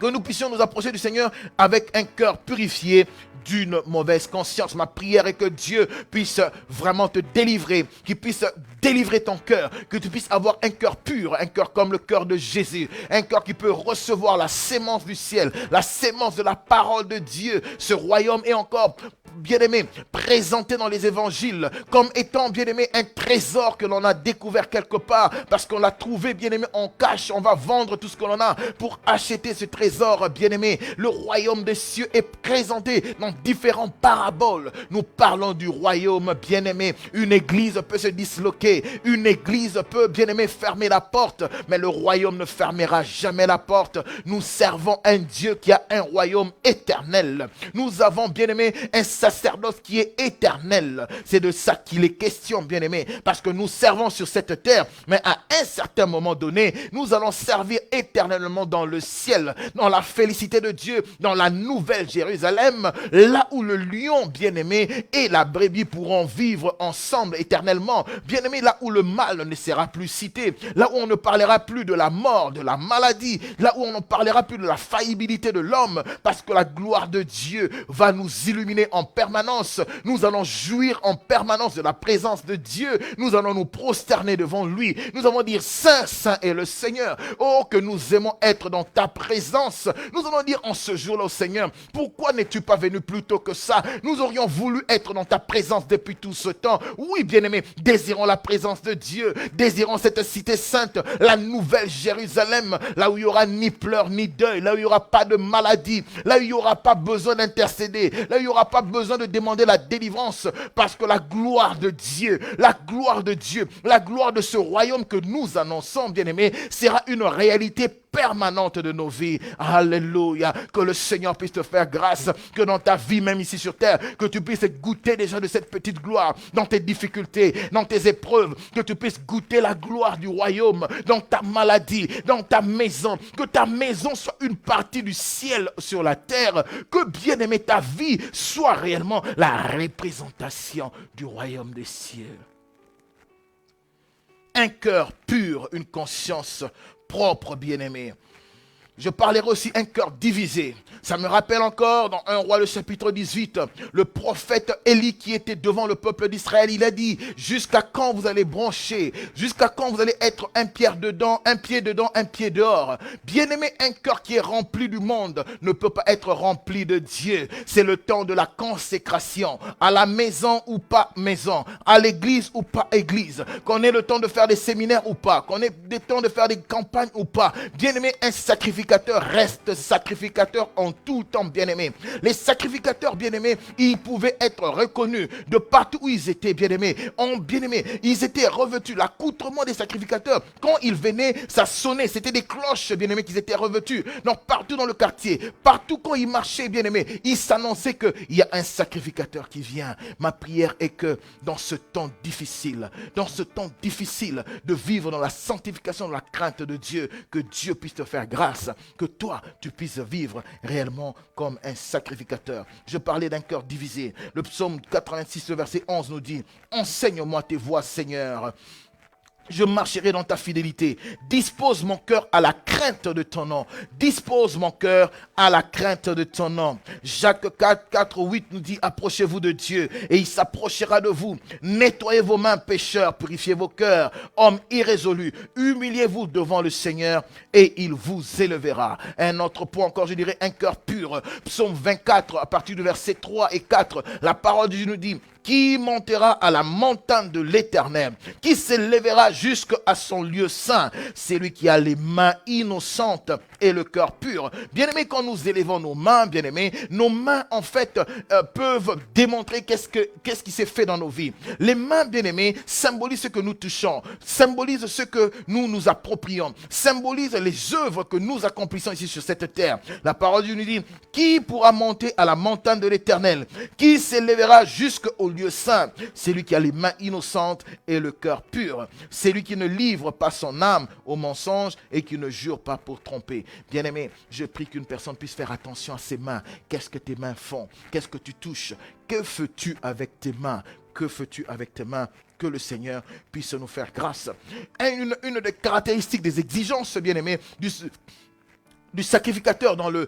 que nous puissions nous approcher du Seigneur avec un cœur purifié d'une mauvaise conscience. Ma prière est que Dieu puisse vraiment te délivrer, qu'il puisse délivrer ton cœur, que tu puisses avoir un cœur pur, un cœur comme le cœur de Jésus, un cœur qui peut recevoir la sémence du ciel, la sémence de la parole de Dieu. Ce royaume est encore, bien-aimé, présenté dans les évangiles comme étant, bien-aimé, un trésor que l'on a découvert quelque part parce qu'on l'a trouvé, bien-aimé, en cash. On va vendre tout ce que l'on a pour acheter ce trésor, bien-aimé. Le royaume des cieux est présenté dans différentes paraboles. Nous parlons du royaume, bien-aimé. Une église peut se disloquer, une église peut, bien-aimé, fermer la porte, mais le royaume ne fermera jamais la porte. Nous servons un Dieu qui a un royaume éternel. Nous avons, bien-aimé, un sacerdoce qui est éternel. C'est de ça qu'il est question, bien-aimé, parce que nous servons sur cette terre, mais à un certain moment donné, nous allons servir éternellement dans le ciel. dans la félicité de Dieu, dans la nouvelle Jérusalem, là où le lion bien-aimé et la brebis pourront vivre ensemble éternellement. Bien-aimé, là où le mal ne sera plus cité, là où on ne parlera plus de la mort, de la maladie, là où on ne parlera plus de la faillibilité de l'homme, parce que la gloire de Dieu va nous illuminer en permanence. Nous allons jouir en permanence de la présence de Dieu. Nous allons nous prosterner devant lui. Nous allons dire, Saint, Saint est le Seigneur. Oh, que nous aimons être dans ta présence. Nous allons dire en ce jour-là au Seigneur, pourquoi n'es-tu pas venu plus tôt que ça? Nous aurions voulu être dans ta présence depuis tout ce temps. Oui, bien-aimés, désirons la présence de Dieu. Désirons cette cité sainte, la nouvelle Jérusalem, là où il n'y aura ni pleurs ni deuil, là où il n'y aura pas de maladie, là où il n'y aura pas besoin d'intercéder, là où il n'y aura pas besoin de demander la délivrance, parce que la gloire de Dieu, la gloire de Dieu, la gloire de ce royaume que nous annonçons, bien-aimés, sera une réalité permanente de nos vies. Alléluia. Que le Seigneur puisse te faire grâce, que dans ta vie, même ici sur terre, que tu puisses goûter déjà de cette petite gloire, dans tes difficultés, dans tes épreuves, que tu puisses goûter la gloire du royaume, dans ta maladie, dans ta maison, que ta maison soit une partie du ciel sur la terre, que bien aimé ta vie soit réellement la représentation du royaume des cieux. Un cœur pur, une conscience propre, bien-aimé. Je parlerai aussi un cœur divisé. Ça me rappelle encore dans 1 Roi le chapitre 18, le prophète Élie qui était devant le peuple d'Israël, il a dit, jusqu'à quand vous allez broncher, jusqu'à quand vous allez être un pied dedans, un pied dehors. Bien-aimé, un cœur qui est rempli du monde ne peut pas être rempli de Dieu. C'est le temps de la consécration, à la maison ou pas maison, à l'église ou pas église, qu'on ait le temps de faire des séminaires ou pas, qu'on ait le temps de faire des campagnes ou pas. Bien-aimé, un sacrificateur reste sacrificateur en tout temps, bien-aimé. Les sacrificateurs, bien-aimés, ils pouvaient être reconnus de partout où ils étaient, bien-aimés. Bien-aimés, ils étaient revêtus. L'accoutrement des sacrificateurs, quand ils venaient, ça sonnait. C'était des cloches, bien-aimés, qu'ils étaient revêtus. Donc, partout dans le quartier, partout quand ils marchaient, bien-aimés, ils s'annonçaient qu'il y a un sacrificateur qui vient. Ma prière est que dans ce temps difficile de vivre dans la sanctification, dans la crainte de Dieu, que Dieu puisse te faire grâce, que toi, tu puisses vivre réellement comme un sacrificateur. Je parlais d'un cœur divisé. Le psaume 86, verset 11 nous dit, « Enseigne-moi tes voies, Seigneur. Je marcherai dans ta fidélité. Dispose mon cœur à la crainte de ton nom. Dispose mon cœur à la crainte de ton nom. » Jacques 4, 8 nous dit, approchez-vous de Dieu et il s'approchera de vous. Nettoyez vos mains, pécheurs, purifiez vos cœurs, hommes irrésolus. Humiliez-vous devant le Seigneur et il vous élèvera. Un autre point encore, je dirais un cœur pur. Psaume 24, à partir du verset 3 et 4, la parole de Dieu nous dit, qui montera à la montagne de l'Éternel, qui s'élèvera jusqu'à son lieu saint, c'est lui qui a les mains innocentes et le cœur pur. Bien-aimés, quand nous élevons nos mains, bien-aimés, nos mains en fait peuvent démontrer qu'est-ce qui s'est fait dans nos vies. Les mains, bien-aimés, symbolisent ce que nous touchons, symbolisent ce que nous nous approprions, symbolisent les œuvres que nous accomplissons ici sur cette terre. La parole de Dieu nous dit, qui pourra monter à la montagne de l'Éternel, qui s'élèvera jusqu'au lieu saint, c'est lui qui a les mains innocentes et le cœur pur. C'est lui qui ne livre pas son âme au mensonge et qui ne jure pas pour tromper. Bien-aimé, je prie qu'une personne puisse faire attention à ses mains. Qu'est-ce que tes mains font? Qu'est-ce que tu touches? Que fais-tu avec tes mains? Que fais-tu avec tes mains? Que le Seigneur puisse nous faire grâce. Une des caractéristiques, des exigences, bien-aimé, du sacrificateur dans le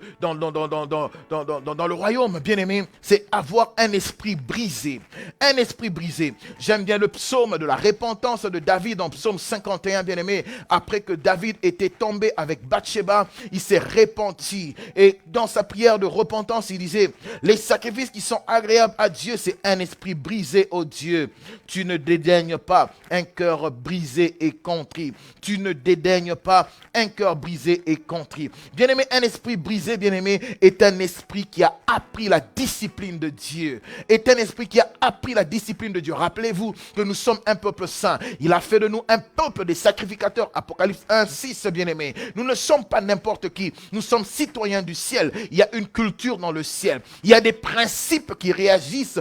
royaume, bien-aimé, c'est avoir un esprit brisé. Un esprit brisé. J'aime bien le psaume de la repentance de David en psaume 51, bien-aimé. Après que David était tombé avec Bathsheba, il s'est repenti. Et dans sa prière de repentance, il disait, les sacrifices qui sont agréables à Dieu, c'est un esprit brisé, ô Dieu. Tu ne dédaignes pas un cœur brisé et contrit. Tu ne dédaignes pas un cœur brisé et contrit. Bien-aimé, un esprit brisé, bien-aimé, est un esprit qui a appris la discipline de Dieu. Est un esprit qui a appris la discipline de Dieu. Rappelez-vous que nous sommes un peuple saint. Il a fait de nous un peuple des sacrificateurs. Apocalypse 1, 6, bien-aimé. Nous ne sommes pas n'importe qui. Nous sommes citoyens du ciel. Il y a une culture dans le ciel. Il y a des principes qui régissent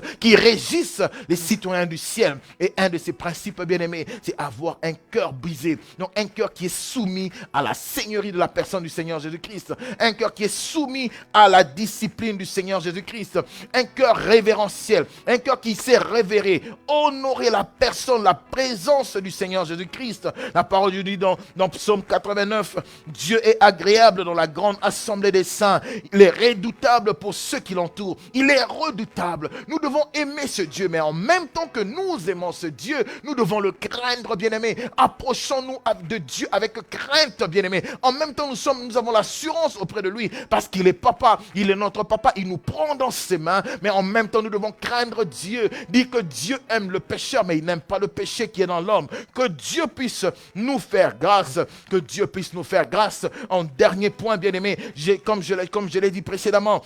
les citoyens du ciel. Et un de ces principes, bien-aimé, c'est avoir un cœur brisé. Donc un cœur qui est soumis à la seigneurie de la personne du Seigneur Jésus-Christ. Jésus-Christ, un cœur qui est soumis à la discipline du Seigneur Jésus-Christ, un cœur révérentiel, un cœur qui sait révérer, honorer la personne, la présence du Seigneur Jésus-Christ. La parole de Dieu dans Psaume 89, Dieu est agréable dans la grande assemblée des saints, il est redoutable pour ceux qui l'entourent, il est redoutable. Nous devons aimer ce Dieu, mais en même temps que nous aimons ce Dieu, nous devons le craindre, bien-aimés. Approchons-nous de Dieu avec crainte, bien-aimés. En même temps, nous avons l'assurance auprès de lui, parce qu'il est papa, il est notre papa, il nous prend dans ses mains, mais en même temps, nous devons craindre Dieu. Dire que Dieu aime le pécheur, mais il n'aime pas le péché qui est dans l'homme. Que Dieu puisse nous faire grâce, que Dieu puisse nous faire grâce. En dernier point, bien-aimés, comme je l'ai dit précédemment,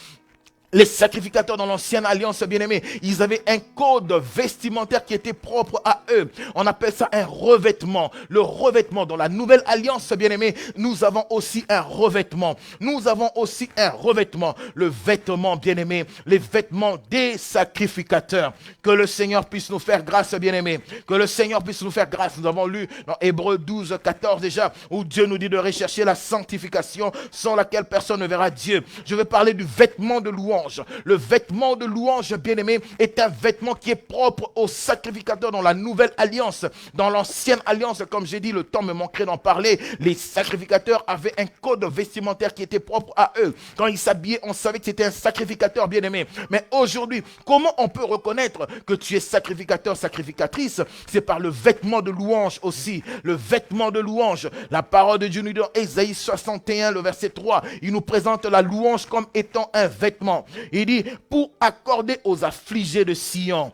les sacrificateurs dans l'ancienne alliance, bien-aimés, ils avaient un code vestimentaire qui était propre à eux. On appelle ça un revêtement. Le revêtement dans la nouvelle alliance, bien-aimés, nous avons aussi un revêtement. Nous avons aussi un revêtement. Le vêtement, bien-aimés, les vêtements des sacrificateurs. Que le Seigneur puisse nous faire grâce, bien-aimés. Que le Seigneur puisse nous faire grâce. Nous avons lu dans Hébreux 12, 14 déjà, où Dieu nous dit de rechercher la sanctification sans laquelle personne ne verra Dieu. Je vais parler du vêtement de louange. Le vêtement de louange, bien-aimé, est un vêtement qui est propre aux sacrificateurs dans la nouvelle alliance. Dans l'ancienne alliance, comme j'ai dit, le temps me manquerait d'en parler. Les sacrificateurs avaient un code vestimentaire qui était propre à eux. Quand ils s'habillaient, on savait que c'était un sacrificateur, bien-aimé. Mais aujourd'hui, comment on peut reconnaître que tu es sacrificateur, sacrificatrice? C'est par le vêtement de louange aussi. Le vêtement de louange. La parole de Dieu nous dit dans Ésaïe 61, le verset 3, il nous présente la louange comme étant un vêtement. Il dit, pour accorder aux affligés de Sion,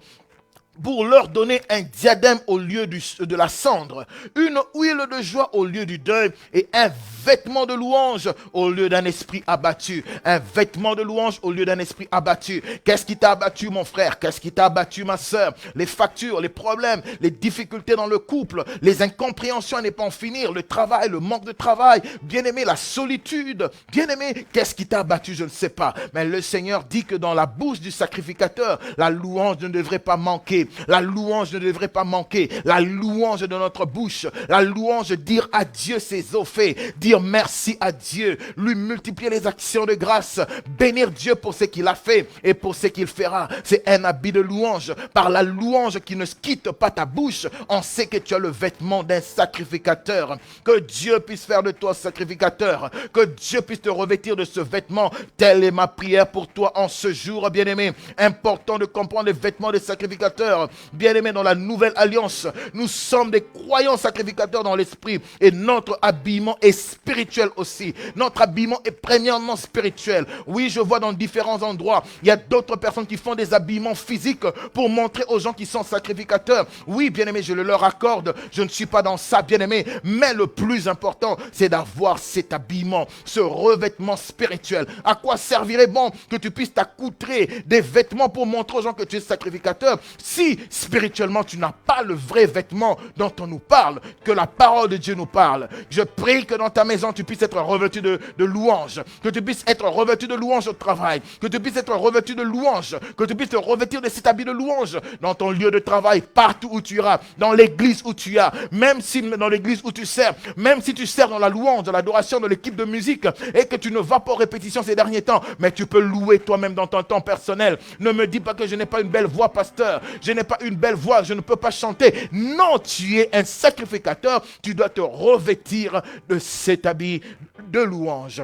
pour leur donner un diadème au lieu de la cendre, une huile de joie au lieu du deuil et un vêtement de louange au lieu d'un esprit abattu. Un vêtement de louange au lieu d'un esprit abattu. Qu'est-ce qui t'a abattu, mon frère? Qu'est-ce qui t'a abattu, ma soeur? Les factures, les problèmes, les difficultés dans le couple, les incompréhensions à ne pas en finir, le travail, le manque de travail, bien-aimé, la solitude. Bien-aimé, qu'est-ce qui t'a abattu? Je ne sais pas. Mais le Seigneur dit que dans la bouche du sacrificateur, la louange ne devrait pas manquer. La louange ne devrait pas manquer. La louange de notre bouche. La louange, dire à Dieu ses eaux faits. Dire merci à Dieu. Lui multiplier les actions de grâce. Bénir Dieu pour ce qu'il a fait et pour ce qu'il fera. C'est un habit de louange. Par la louange qui ne quitte pas ta bouche, on sait que tu as le vêtement d'un sacrificateur. Que Dieu puisse faire de toi sacrificateur. Que Dieu puisse te revêtir de ce vêtement. Telle est ma prière pour toi en ce jour, bien-aimé. Important de comprendre les vêtements des sacrificateurs. Bien-aimés, dans la nouvelle alliance, nous sommes des croyants sacrificateurs dans l'esprit et notre habillement est spirituel aussi. Notre habillement est premièrement spirituel. Oui, je vois dans différents endroits, il y a d'autres personnes qui font des habillements physiques pour montrer aux gens qui sont sacrificateurs. Oui, bien-aimés, je le leur accorde. Je ne suis pas dans ça, bien-aimés. Mais le plus important, c'est d'avoir cet habillement, ce revêtement spirituel. À quoi servirait bon que tu puisses t'accoutrer des vêtements pour montrer aux gens que tu es sacrificateur si spirituellement tu n'as pas le vrai vêtement dont on nous parle, que la parole de Dieu nous parle? Je prie que dans ta maison tu puisses être revêtu de louange, que tu puisses être revêtu de louange au travail, que tu puisses être revêtu de louange, que tu puisses te revêtir de cet habit de louange dans ton lieu de travail, partout où tu iras, dans l'église où tu as, même si dans l'église où tu sers, même si tu sers dans la louange, dans l'adoration de l'équipe de musique et que tu ne vas pas aux répétitions ces derniers temps, mais tu peux louer toi-même dans ton temps personnel. Ne me dis pas que je n'ai pas une belle voix, pasteur. Je n'ai pas une belle voix, je ne peux pas chanter. Non, tu es un sacrificateur. Tu dois te revêtir de cet habit de louange.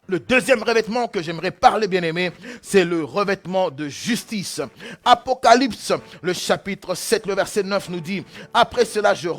Le deuxième revêtement que j'aimerais parler, bien-aimé, c'est le revêtement de justice. Apocalypse, le chapitre 7, le verset 9 nous dit, « Après cela, je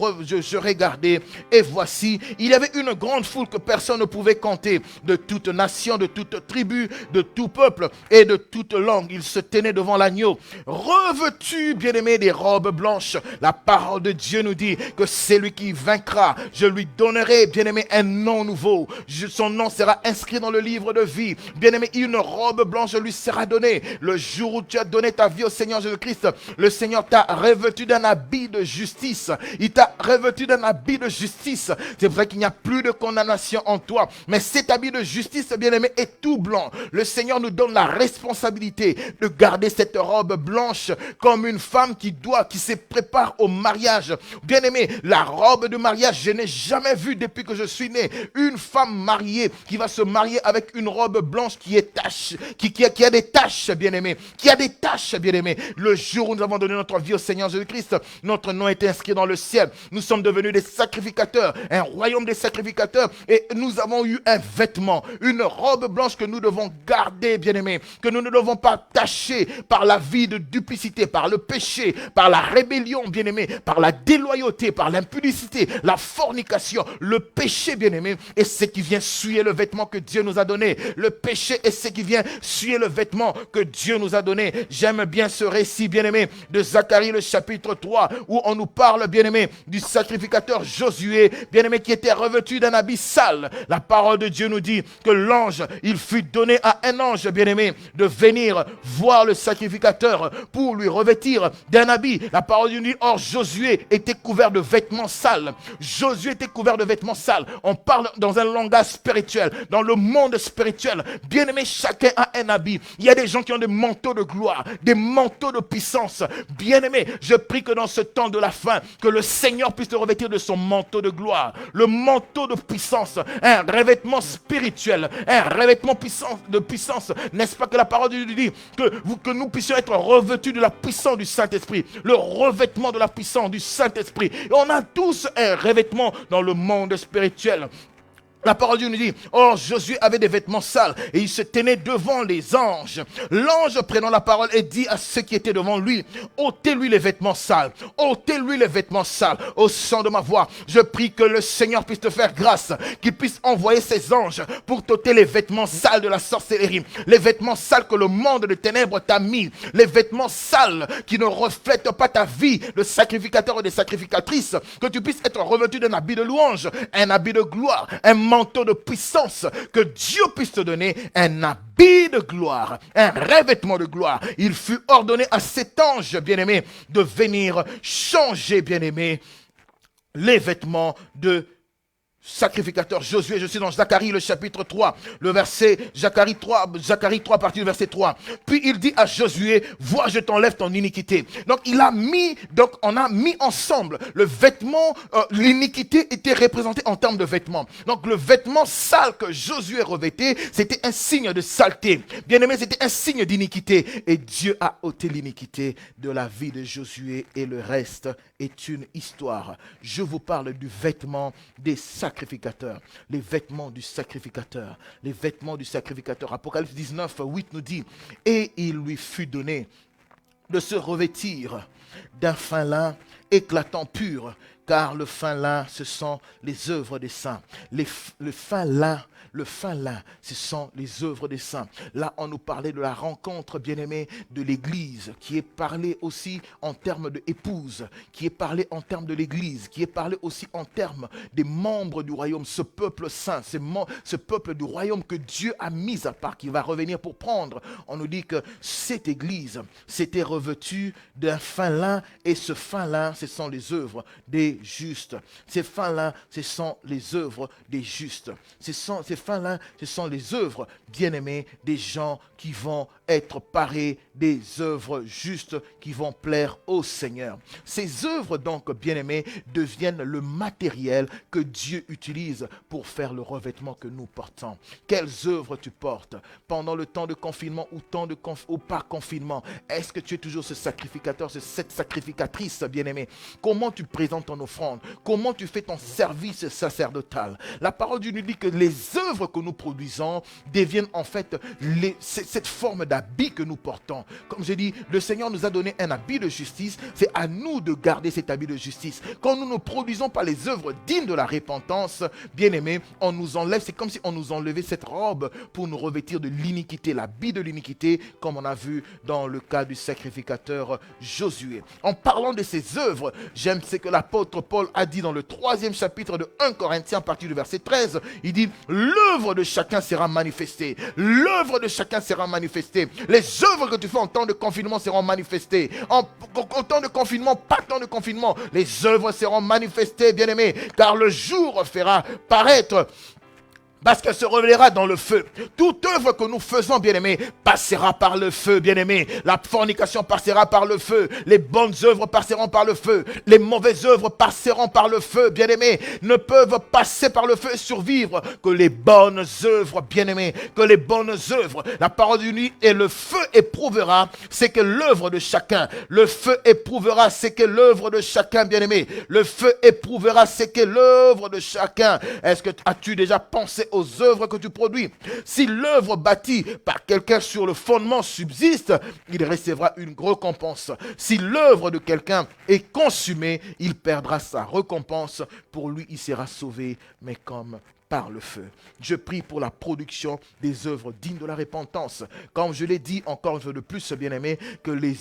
regardais, et voici, il y avait une grande foule que personne ne pouvait compter, de toute nation, de toute tribu, de tout peuple et de toute langue. Ils se tenaient devant l'agneau, revêtus, bien-aimé, des robes blanches. La parole de Dieu nous dit que c'est lui qui vaincra. Je lui donnerai, bien-aimé, un nom nouveau. Son nom sera inscrit dans le le livre de vie. Bien-aimé, une robe blanche lui sera donnée. Le jour où tu as donné ta vie au Seigneur Jésus-Christ, le Seigneur t'a revêtu d'un habit de justice. Il t'a revêtu d'un habit de justice. C'est pour ça qu'il n'y a plus de condamnation en toi. Mais cet habit de justice, bien-aimé, est tout blanc. Le Seigneur nous donne la responsabilité de garder cette robe blanche comme une femme qui se prépare au mariage. Bien-aimé, la robe de mariage, je n'ai jamais vu depuis que je suis né une femme mariée qui va se marier avec une robe blanche qui est tache, qui a des taches, bien-aimé, qui a des taches, bien-aimé. Le jour où nous avons donné notre vie au Seigneur Jésus-Christ, notre nom est inscrit dans le ciel. Nous sommes devenus des sacrificateurs, un royaume des sacrificateurs, et nous avons eu un vêtement, une robe blanche que nous devons garder, bien-aimé, que nous ne devons pas tacher par la vie de duplicité, par le péché, par la rébellion, bien-aimé, par la déloyauté, par l'impudicité, la fornication. Le péché, bien-aimé, est ce qui vient souiller le vêtement que Dieu nous a donné. Le péché est ce qui vient souiller le vêtement que Dieu nous a donné. J'aime bien ce récit, bien-aimé, de Zacharie, le chapitre 3, où on nous parle, bien-aimé, du sacrificateur Josué, bien-aimé, qui était revêtu d'un habit sale. La parole de Dieu nous dit que l'ange, il fut donné à un ange, bien-aimé, de venir voir le sacrificateur pour lui revêtir d'un habit. La parole de Dieu nous dit, or Josué était couvert de vêtements sales. Josué était couvert de vêtements sales. On parle dans un langage spirituel, dans le monde spirituel. Bien-aimé, chacun a un habit. Il y a des gens qui ont des manteaux de gloire, des manteaux de puissance. Bien-aimé, je prie que dans ce temps de la fin, que le Seigneur puisse te revêtir de son manteau de gloire, le manteau de puissance, un revêtement spirituel, un revêtement de puissance. N'est-ce pas que la parole de Dieu dit que nous puissions être revêtus de la puissance du Saint-Esprit, le revêtement de la puissance du Saint-Esprit. Et on a tous un revêtement dans le monde spirituel. La parole de Dieu nous dit, or Josué avait des vêtements sales et il se tenait devant les anges. L'ange prenant la parole et dit à ceux qui étaient devant lui, ôtez-lui les vêtements sales, ôtez-lui les vêtements sales. Au son de ma voix, je prie que le Seigneur puisse te faire grâce, qu'il puisse envoyer ses anges pour t'ôter les vêtements sales de la sorcellerie, les vêtements sales que le monde de ténèbres t'a mis, les vêtements sales qui ne reflètent pas ta vie de sacrificateur ou de sacrificatrice, que tu puisses être revêtu d'un habit de louange, un habit de gloire, un manteau de puissance, que Dieu puisse te donner un habit de gloire, un revêtement de gloire. Il fut ordonné à cet ange, bien-aimé, de venir changer, bien-aimé, les vêtements de sacrificateur Josué. Je suis dans Zacharie le chapitre 3, le verset Zacharie 3 à partir du verset 3. Puis il dit à Josué, vois, je t'enlève ton iniquité. Donc on a mis ensemble le vêtement, l'iniquité était représentée en termes de vêtements. Donc le vêtement sale que Josué revêtait, c'était un signe de saleté. Bien aimé, c'était un signe d'iniquité. Et Dieu a ôté l'iniquité de la vie de Josué et le reste est une histoire. Je vous parle du vêtement des sacrificateurs. Les vêtements du sacrificateur. Les vêtements du sacrificateur. Apocalypse 19, 8 nous dit, et il lui fut donné de se revêtir d'un fin lin éclatant pur, car le fin lin, ce sont les œuvres des saints. Le fin lin, ce sont les œuvres des saints. Là, on nous parlait de la rencontre, bien-aimée, de l'Église, qui est parlée aussi en termes d'épouse, qui est parlée en termes de l'Église, qui est parlée aussi en termes des membres du royaume, ce peuple saint, ce peuple du royaume que Dieu a mis à part, qui va revenir pour prendre. On nous dit que cette Église s'était revêtue d'un fin lin, et ce fin lin, ce sont les œuvres des justes. Ces fins-là, ce sont les œuvres des justes. Ces fins-là, ce sont les œuvres, bien-aimés, des gens qui vont être parés des œuvres justes qui vont plaire au Seigneur. Ces œuvres, donc, bien-aimés, deviennent le matériel que Dieu utilise pour faire le revêtement que nous portons. Quelles œuvres tu portes pendant le temps de confinement ou par confinement? Est-ce que tu es toujours ce sacrificateur, cette sacrificatrice, bien-aimée? Comment tu présentes ton offrande? Comment tu fais ton service sacerdotal? La parole de Dieu nous dit que les œuvres que nous produisons deviennent en fait cette forme l'habit que nous portons. Comme je dis, le Seigneur nous a donné un habit de justice. C'est à nous de garder cet habit de justice. Quand nous ne produisons pas les œuvres dignes de la repentance, bien-aimés, on nous enlève. C'est comme si on nous enlevait cette robe pour nous revêtir de l'iniquité, l'habit de l'iniquité, comme on a vu dans le cas du sacrificateur Josué. En parlant de ces œuvres, j'aime ce que l'apôtre Paul a dit dans le 3e chapitre de 1 Corinthiens, à partir du verset 13. Il dit, l'œuvre de chacun sera manifestée. L'œuvre de chacun sera manifestée. Les œuvres que tu fais en temps de confinement seront manifestées. En temps de confinement, pas temps de confinement, les œuvres seront manifestées, bien-aimés, car le jour fera paraître, parce qu'elle se révélera dans le feu. Toute œuvre que nous faisons, bien-aimés, passera par le feu, bien-aimés. La fornication passera par le feu. Les bonnes œuvres passeront par le feu. Les mauvaises œuvres passeront par le feu, bien-aimés. Ne peuvent passer par le feu et survivre que les bonnes œuvres, bien-aimés. Que les bonnes œuvres. La parole du nuit et le feu éprouvera, c'est que l'œuvre de chacun. Le feu éprouvera, c'est que l'œuvre de chacun, bien-aimé. Le feu éprouvera, c'est que l'œuvre de chacun. Est-ce que as-tu déjà pensé aux œuvres que tu produis? Si l'œuvre bâtie par quelqu'un sur le fondement subsiste, il recevra une récompense. Si l'œuvre de quelqu'un est consumée, il perdra sa récompense. Pour lui, il sera sauvé, mais comme par le feu. Je prie pour la production des œuvres dignes de la repentance. Comme je l'ai dit encore une fois de plus, bien-aimés, que les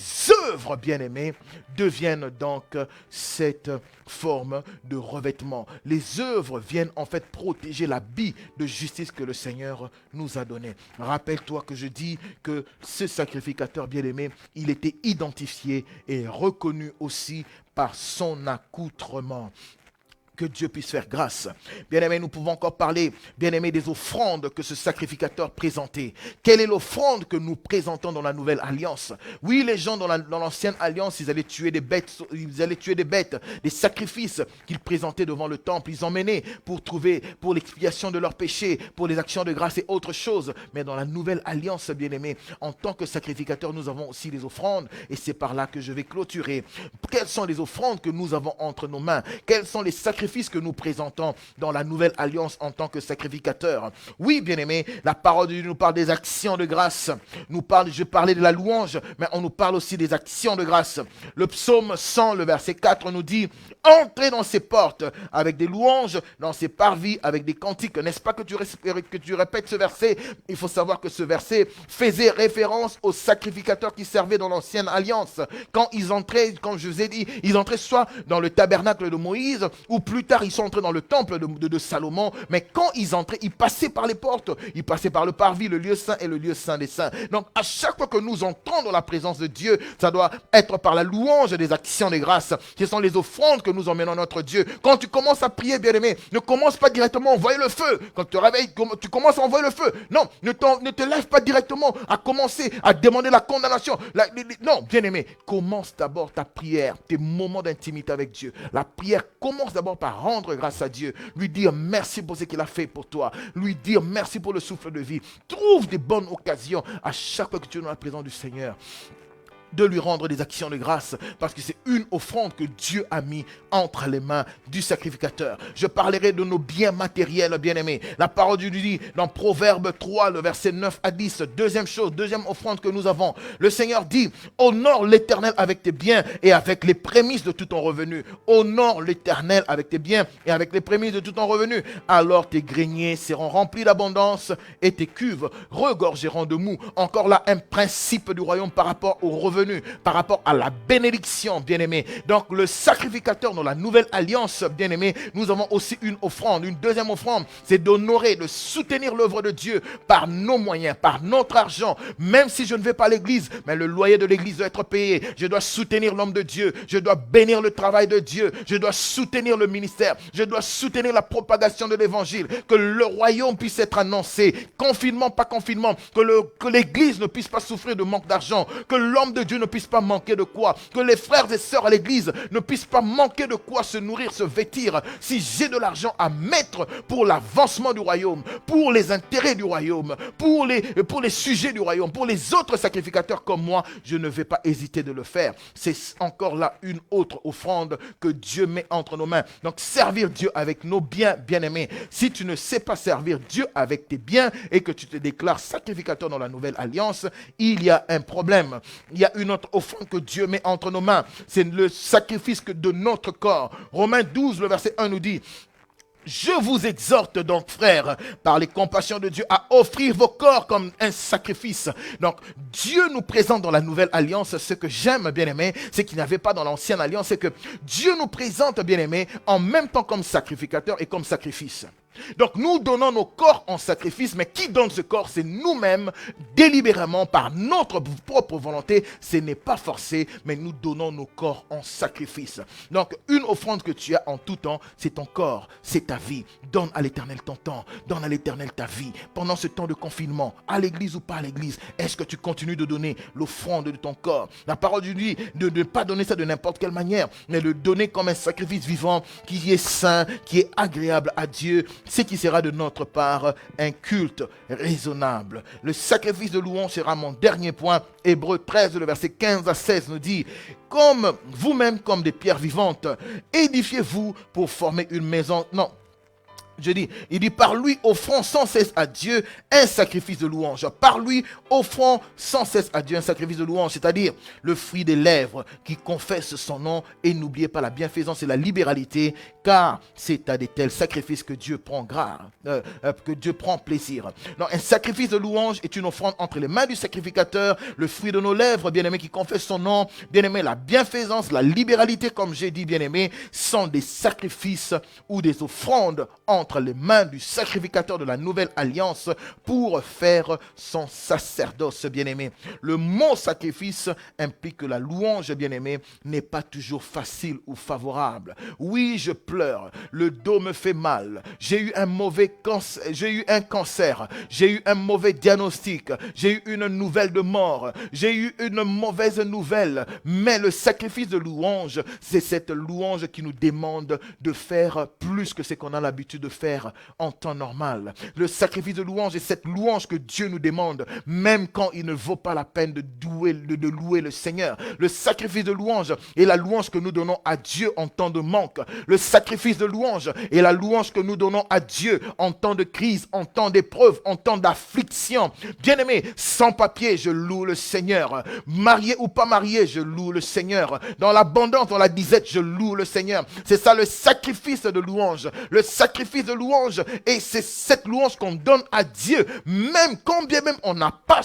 œuvres, bien-aimés, deviennent donc cette forme de revêtement. Les œuvres viennent en fait protéger l'habit de justice que le Seigneur nous a donné. Rappelle-toi que je dis que ce sacrificateur, bien-aimé, il était identifié et reconnu aussi par son accoutrement. Que Dieu puisse faire grâce. Bien-aimés, nous pouvons encore parler, bien-aimés, des offrandes que ce sacrificateur présentait. Quelle est l'offrande que nous présentons dans la nouvelle alliance? Oui, les gens dans l'ancienne alliance, ils allaient tuer des bêtes, des sacrifices qu'ils présentaient devant le temple. Ils emmenaient pour l'expiation de leurs péchés, pour les actions de grâce et autres choses. Mais dans la nouvelle alliance, bien-aimés, en tant que sacrificateur, nous avons aussi des offrandes. Et c'est par là que je vais clôturer. Quelles sont les offrandes que nous avons entre nos mains? Quels sont les sacrifices que nous présentons dans la nouvelle alliance en tant que sacrificateur? Oui, bien-aimés, la parole de Dieu nous parle des actions de grâce. Je parlais de la louange, mais on nous parle aussi des actions de grâce. Le psaume 100, le verset 4 nous dit: entrez dans ses portes avec des louanges, dans ses parvis avec des cantiques. N'est-ce pas que tu répètes ce verset? Il faut savoir que ce verset faisait référence aux sacrificateurs qui servaient dans l'ancienne alliance. Quand ils entraient, comme je vous ai dit, ils entraient soit dans le tabernacle de Moïse, ou plus tard ils sont entrés dans le temple de Salomon. Mais quand ils entraient, ils passaient par les portes, ils passaient par le parvis, le lieu saint et le lieu saint des saints. Donc à chaque fois que nous entrons dans la présence de Dieu, ça doit être par la louange des actions de grâce. Ce sont les offrandes que nous emmenons à notre Dieu. Quand tu commences à prier, bien-aimé, ne commence pas directement à envoyer le feu. Quand tu te réveilles, tu commences à envoyer le feu. Non, ne te lève pas directement à commencer à demander la condamnation. Non, bien-aimé, commence d'abord ta prière, tes moments d'intimité avec Dieu. La prière commence d'abord par rendre grâce à Dieu, lui dire merci pour ce qu'il a fait pour toi, lui dire merci pour le souffle de vie. Trouve des bonnes occasions à chaque fois que tu es dans la présence du Seigneur, de lui rendre des actions de grâce, parce que c'est une offrande que Dieu a mis entre les mains du sacrificateur. Je parlerai de nos biens matériels, bien-aimés. La parole de Dieu dit dans Proverbe 3, le verset 9 à 10, deuxième offrande que nous avons. Le Seigneur dit: honore l'Éternel avec tes biens et avec les prémices de tout ton revenu. Honore l'Éternel avec tes biens et avec les prémices de tout ton revenu. Alors tes greniers seront remplis d'abondance et tes cuves regorgeront de mou. Encore là, un principe du royaume par rapport au revenu, par rapport à la bénédiction, bien-aimé. Donc le sacrificateur dans la nouvelle alliance, bien-aimé, nous avons aussi une offrande, une deuxième offrande, c'est d'honorer, de soutenir l'œuvre de Dieu par nos moyens, par notre argent. Même si je ne vais pas à l'église, mais le loyer de l'église doit être payé. Je dois soutenir l'homme de Dieu, je dois bénir le travail de Dieu, je dois soutenir le ministère, je dois soutenir la propagation de l'évangile, que le royaume puisse être annoncé, confinement, pas confinement, que l'église ne puisse pas souffrir de manque d'argent, que l'homme de Dieu Dieu ne puisse pas manquer de quoi, que les frères et sœurs à l'église ne puissent pas manquer de quoi se nourrir, se vêtir. Si j'ai de l'argent à mettre pour l'avancement du royaume, pour les intérêts du royaume, pour les sujets du royaume, pour les autres sacrificateurs comme moi, je ne vais pas hésiter de le faire. C'est encore là une autre offrande que Dieu met entre nos mains. Donc servir Dieu avec nos biens, bien-aimés. Si tu ne sais pas servir Dieu avec tes biens et que tu te déclares sacrificateur dans la nouvelle alliance, il y a un problème. Il y a une autre offrande que Dieu met entre nos mains. C'est le sacrifice de notre corps. Romains 12, le verset 1 nous dit: je vous exhorte donc, frères, par les compassions de Dieu, à offrir vos corps comme un sacrifice. Donc, Dieu nous présente dans la nouvelle alliance. Ce que j'aime, bien-aimé, c'est qu'il n'y avait pas dans l'ancienne alliance, c'est que Dieu nous présente, bien-aimé, en même temps comme sacrificateur et comme sacrifice. Donc nous donnons nos corps en sacrifice, mais qui donne ce corps? C'est nous-mêmes, délibérément, par notre propre volonté. Ce n'est pas forcé, mais nous donnons nos corps en sacrifice. Donc une offrande que tu as en tout temps, c'est ton corps, c'est ta vie. Donne à l'Éternel ton temps, donne à l'Éternel ta vie. Pendant ce temps de confinement, à l'église ou pas à l'église, est-ce que tu continues de donner l'offrande de ton corps? La parole de Dieu dit de ne pas donner ça de n'importe quelle manière, mais de donner comme un sacrifice vivant, qui est saint, qui est agréable à Dieu, ce qui sera de notre part un culte raisonnable. Le sacrifice de louange sera mon dernier point. Hébreux 13, le verset 15 à 16 nous dit: comme vous-même, comme des pierres vivantes, édifiez-vous pour former une maison. Non. Il dit, par lui offrons sans cesse à Dieu un sacrifice de louange. Par lui offrons sans cesse à Dieu un sacrifice de louange, c'est-à-dire le fruit des lèvres qui confessent son nom. Et n'oubliez pas la bienfaisance et la libéralité, car c'est à de tels sacrifices que Dieu prend plaisir. Donc, un sacrifice de louange est une offrande entre les mains du sacrificateur, le fruit de nos lèvres, bien-aimé, qui confesse son nom. Bien-aimé, la bienfaisance, la libéralité, comme j'ai dit, bien-aimé, sont des sacrifices ou des offrandes entre les mains du sacrificateur de la nouvelle alliance pour faire son sacerdoce, bien-aimé. Le mot sacrifice implique que la louange, bien-aimé, n'est pas toujours facile ou favorable. Oui, je pleure, le dos me fait mal, j'ai eu un cancer, j'ai eu un mauvais diagnostic, j'ai eu une nouvelle de mort, j'ai eu une mauvaise nouvelle, mais le sacrifice de louange, c'est cette louange qui nous demande de faire plus que ce qu'on a l'habitude de faire en temps normal. Le sacrifice de louange est cette louange que Dieu nous demande, même quand il ne vaut pas la peine de louer le Seigneur. Le sacrifice de louange est la louange que nous donnons à Dieu en temps de manque. Le sacrifice de louange est la louange que nous donnons à Dieu en temps de crise, en temps d'épreuve, en temps d'affliction. Bien-aimé, sans papier, je loue le Seigneur. Marié ou pas marié, je loue le Seigneur. Dans l'abondance, dans la disette, je loue le Seigneur. C'est ça le sacrifice de louange. Le sacrifice de louange, et c'est cette louange qu'on donne à Dieu, même combien même on n'a pas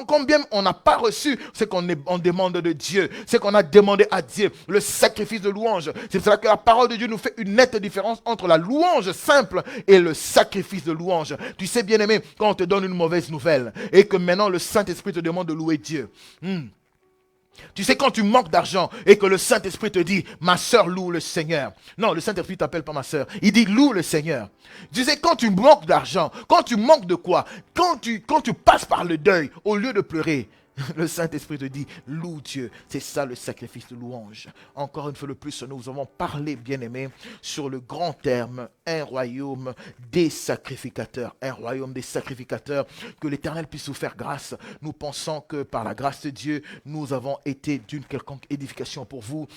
combien on n'a pas reçu ce on demande de Dieu, ce qu'on a demandé à Dieu, le sacrifice de louange. C'est pour cela que la parole de Dieu nous fait une nette différence entre la louange simple et le sacrifice de louange. Tu sais, bien-aimé, quand on te donne une mauvaise nouvelle et que maintenant le Saint-Esprit te demande de louer Dieu, tu sais, quand tu manques d'argent et que le Saint-Esprit te dit, ma soeur loue le Seigneur. Non, le Saint-Esprit t'appelle pas ma soeur. Il dit, loue le Seigneur. Tu sais, quand tu manques d'argent, quand tu manques de quoi, quand tu passes par le deuil, au lieu de pleurer, le Saint-Esprit te dit, loue Dieu. C'est ça le sacrifice de louange. Encore une fois de plus, nous avons parlé, bien-aimés, sur le grand terme, un royaume des sacrificateurs. Un royaume des sacrificateurs. Que l'Éternel puisse vous faire grâce. Nous pensons que par la grâce de Dieu, nous avons été d'une quelconque édification pour vous.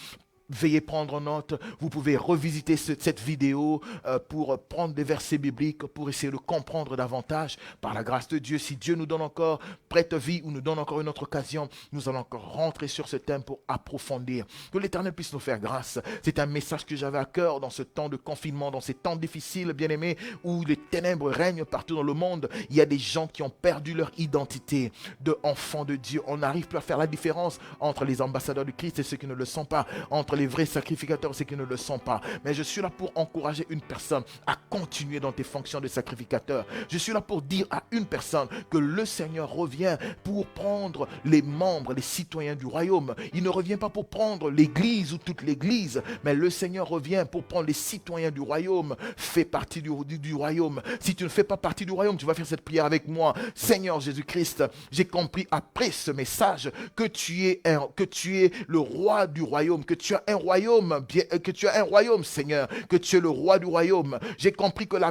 Veuillez prendre note, vous pouvez revisiter cette vidéo pour prendre des versets bibliques, pour essayer de comprendre davantage. Par la grâce de Dieu, si Dieu nous donne encore prête vie ou nous donne encore une autre occasion, nous allons encore rentrer sur ce thème pour approfondir. Que l'Éternel puisse nous faire grâce. C'est un message que j'avais à cœur dans ce temps de confinement, dans ces temps difficiles, bien-aimés, où les ténèbres règnent partout dans le monde. Il y a des gens qui ont perdu leur identité d'enfants de Dieu. On n'arrive plus à faire la différence entre les ambassadeurs du Christ et ceux qui ne le sont pas, entre les vrais sacrificateurs, c'est qu'ils ne le sont pas. Mais je suis là pour encourager une personne à continuer dans tes fonctions de sacrificateur. Je suis là pour dire à une personne que le Seigneur revient pour prendre les membres, les citoyens du royaume. Il ne revient pas pour prendre l'église ou toute l'église, mais le Seigneur revient pour prendre les citoyens du royaume. Fais partie du royaume. Si tu ne fais pas partie du royaume, tu vas faire cette prière avec moi. Seigneur Jésus-Christ, j'ai compris après ce message que tu es le roi du royaume, que tu as un royaume, Seigneur, que tu es le roi du royaume. J'ai compris que dans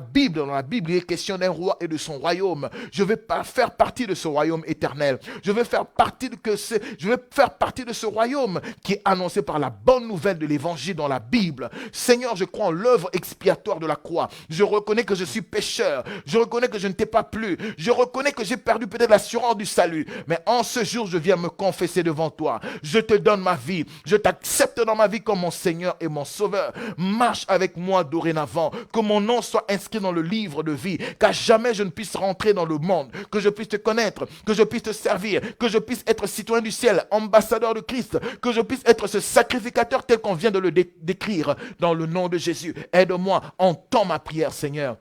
la Bible, il est question d'un roi et de son royaume. Je vais pas faire partie de ce royaume éternel. Je vais faire partie de ce royaume qui est annoncé par la bonne nouvelle de l'évangile dans la Bible. Seigneur, je crois en l'œuvre expiatoire de la croix. Je reconnais que je suis pécheur. Je reconnais que je ne t'ai pas plu. Je reconnais que j'ai perdu peut-être l'assurance du salut. Mais en ce jour, je viens me confesser devant toi. Je te donne ma vie. Je t'accepte dans ma vie comme mon Seigneur et mon Sauveur. Marche avec moi dorénavant. Que mon nom soit inscrit dans le livre de vie. Qu'à jamais je ne puisse rentrer dans le monde. Que je puisse te connaître. Que je puisse te servir. Que je puisse être citoyen du ciel. Ambassadeur de Christ. Que je puisse être ce sacrificateur tel qu'on vient de le décrire. Dans le nom de Jésus. Aide-moi. Entends ma prière, Seigneur.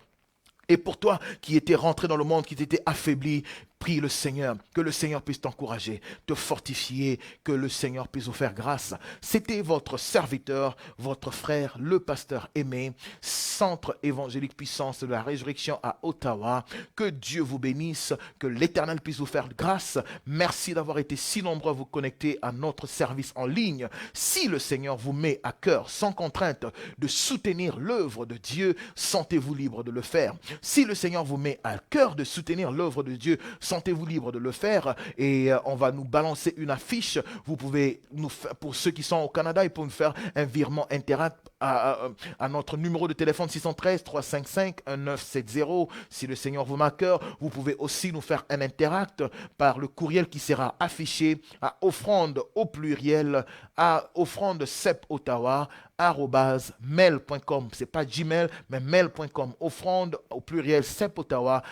Et pour toi qui étais rentré dans le monde, qui t'étais affaibli, prie le Seigneur, que le Seigneur puisse t'encourager, te fortifier, que le Seigneur puisse vous faire grâce. C'était votre serviteur, votre frère, le pasteur Aimé, Centre évangélique puissance de la résurrection à Ottawa. Que Dieu vous bénisse, que l'Éternel puisse vous faire grâce. Merci d'avoir été si nombreux à vous connecter à notre service en ligne. Si le Seigneur vous met à cœur, sans contrainte, de soutenir l'œuvre de Dieu, sentez-vous libre de le faire. Si le Seigneur vous met à cœur de soutenir l'œuvre de Dieu, sentez-vous libre de le faire et on va nous balancer une affiche. Vous pouvez nous faire, pour ceux qui sont au Canada, ils peuvent nous faire un virement Interact à notre numéro de téléphone 613 355 1970. Si le Seigneur vous met à cœur, vous pouvez aussi nous faire un Interact par le courriel qui sera affiché à offrande au pluriel à offrande cep Ottawa @mail.com. C'est pas Gmail, mais mail.com. Offrande au pluriel cepottawa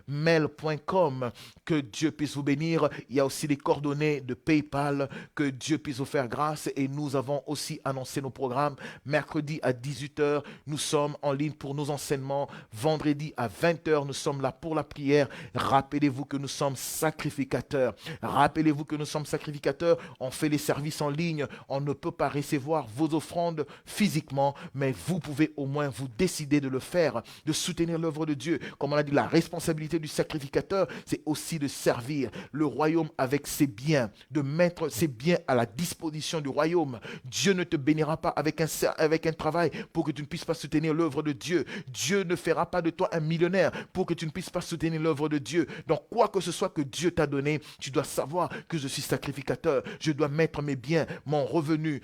@mail.com. Que Dieu puisse vous bénir. Il y a aussi les coordonnées de PayPal. Que Dieu puisse vous faire grâce. Et nous avons aussi annoncé nos programmes. Mercredi à 18h, nous sommes en ligne pour nos enseignements. Vendredi à 20h, nous sommes là pour la prière. Rappelez-vous que nous sommes sacrificateurs. Rappelez-vous que nous sommes sacrificateurs. On fait les services en ligne. On ne peut pas recevoir vos offrandes physiquement, mais vous pouvez au moins vous décider de le faire, de soutenir l'œuvre de Dieu. Comme on a dit, la responsabilité du sacrificateur, c'est aussi de servir le royaume avec ses biens, de mettre ses biens à la disposition du royaume. Dieu ne te bénira pas avec un travail pour que tu ne puisses pas soutenir l'œuvre de Dieu. Dieu ne fera pas de toi un millionnaire pour que tu ne puisses pas soutenir l'œuvre de Dieu. Donc, quoi que ce soit que Dieu t'a donné, tu dois savoir que je suis sacrificateur. Je dois mettre mes biens, mon revenu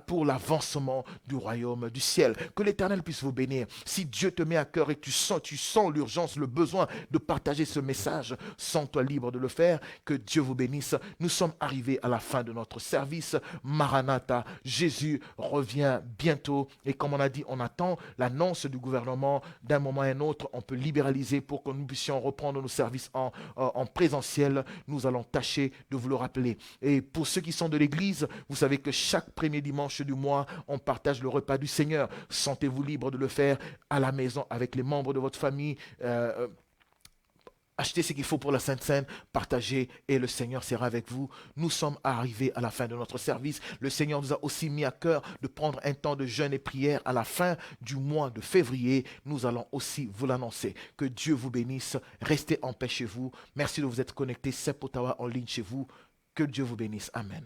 pour l'avancement du royaume du ciel. Que l'Éternel puisse vous bénir. Si Dieu te met à cœur et que tu sens l'urgence, le besoin de partager ce message, sens-toi libre de le faire. Que Dieu vous bénisse. Nous sommes arrivés à la fin de notre service. Maranatha, Jésus revient bientôt. Et comme on a dit, on attend l'annonce du gouvernement. D'un moment à un autre, on peut libéraliser pour que nous puissions reprendre nos services en présentiel. Nous allons tâcher de vous le rappeler. Et pour ceux qui sont de l'Église, vous savez que chaque premier dimanche du mois, on partage le repas du Seigneur. Sentez-vous libre de le faire à la maison avec les membres de votre famille. Achetez ce qu'il faut pour la Sainte Seine, partagez et le Seigneur sera avec vous. Nous sommes arrivés à la fin de notre service. Le Seigneur nous a aussi mis à cœur de prendre un temps de jeûne et prière à la fin du mois de février. Nous allons aussi vous l'annoncer. Que Dieu vous bénisse. Restez en paix chez vous. Merci de vous être connectés. C'est Ottawa en ligne chez vous. Que Dieu vous bénisse. Amen.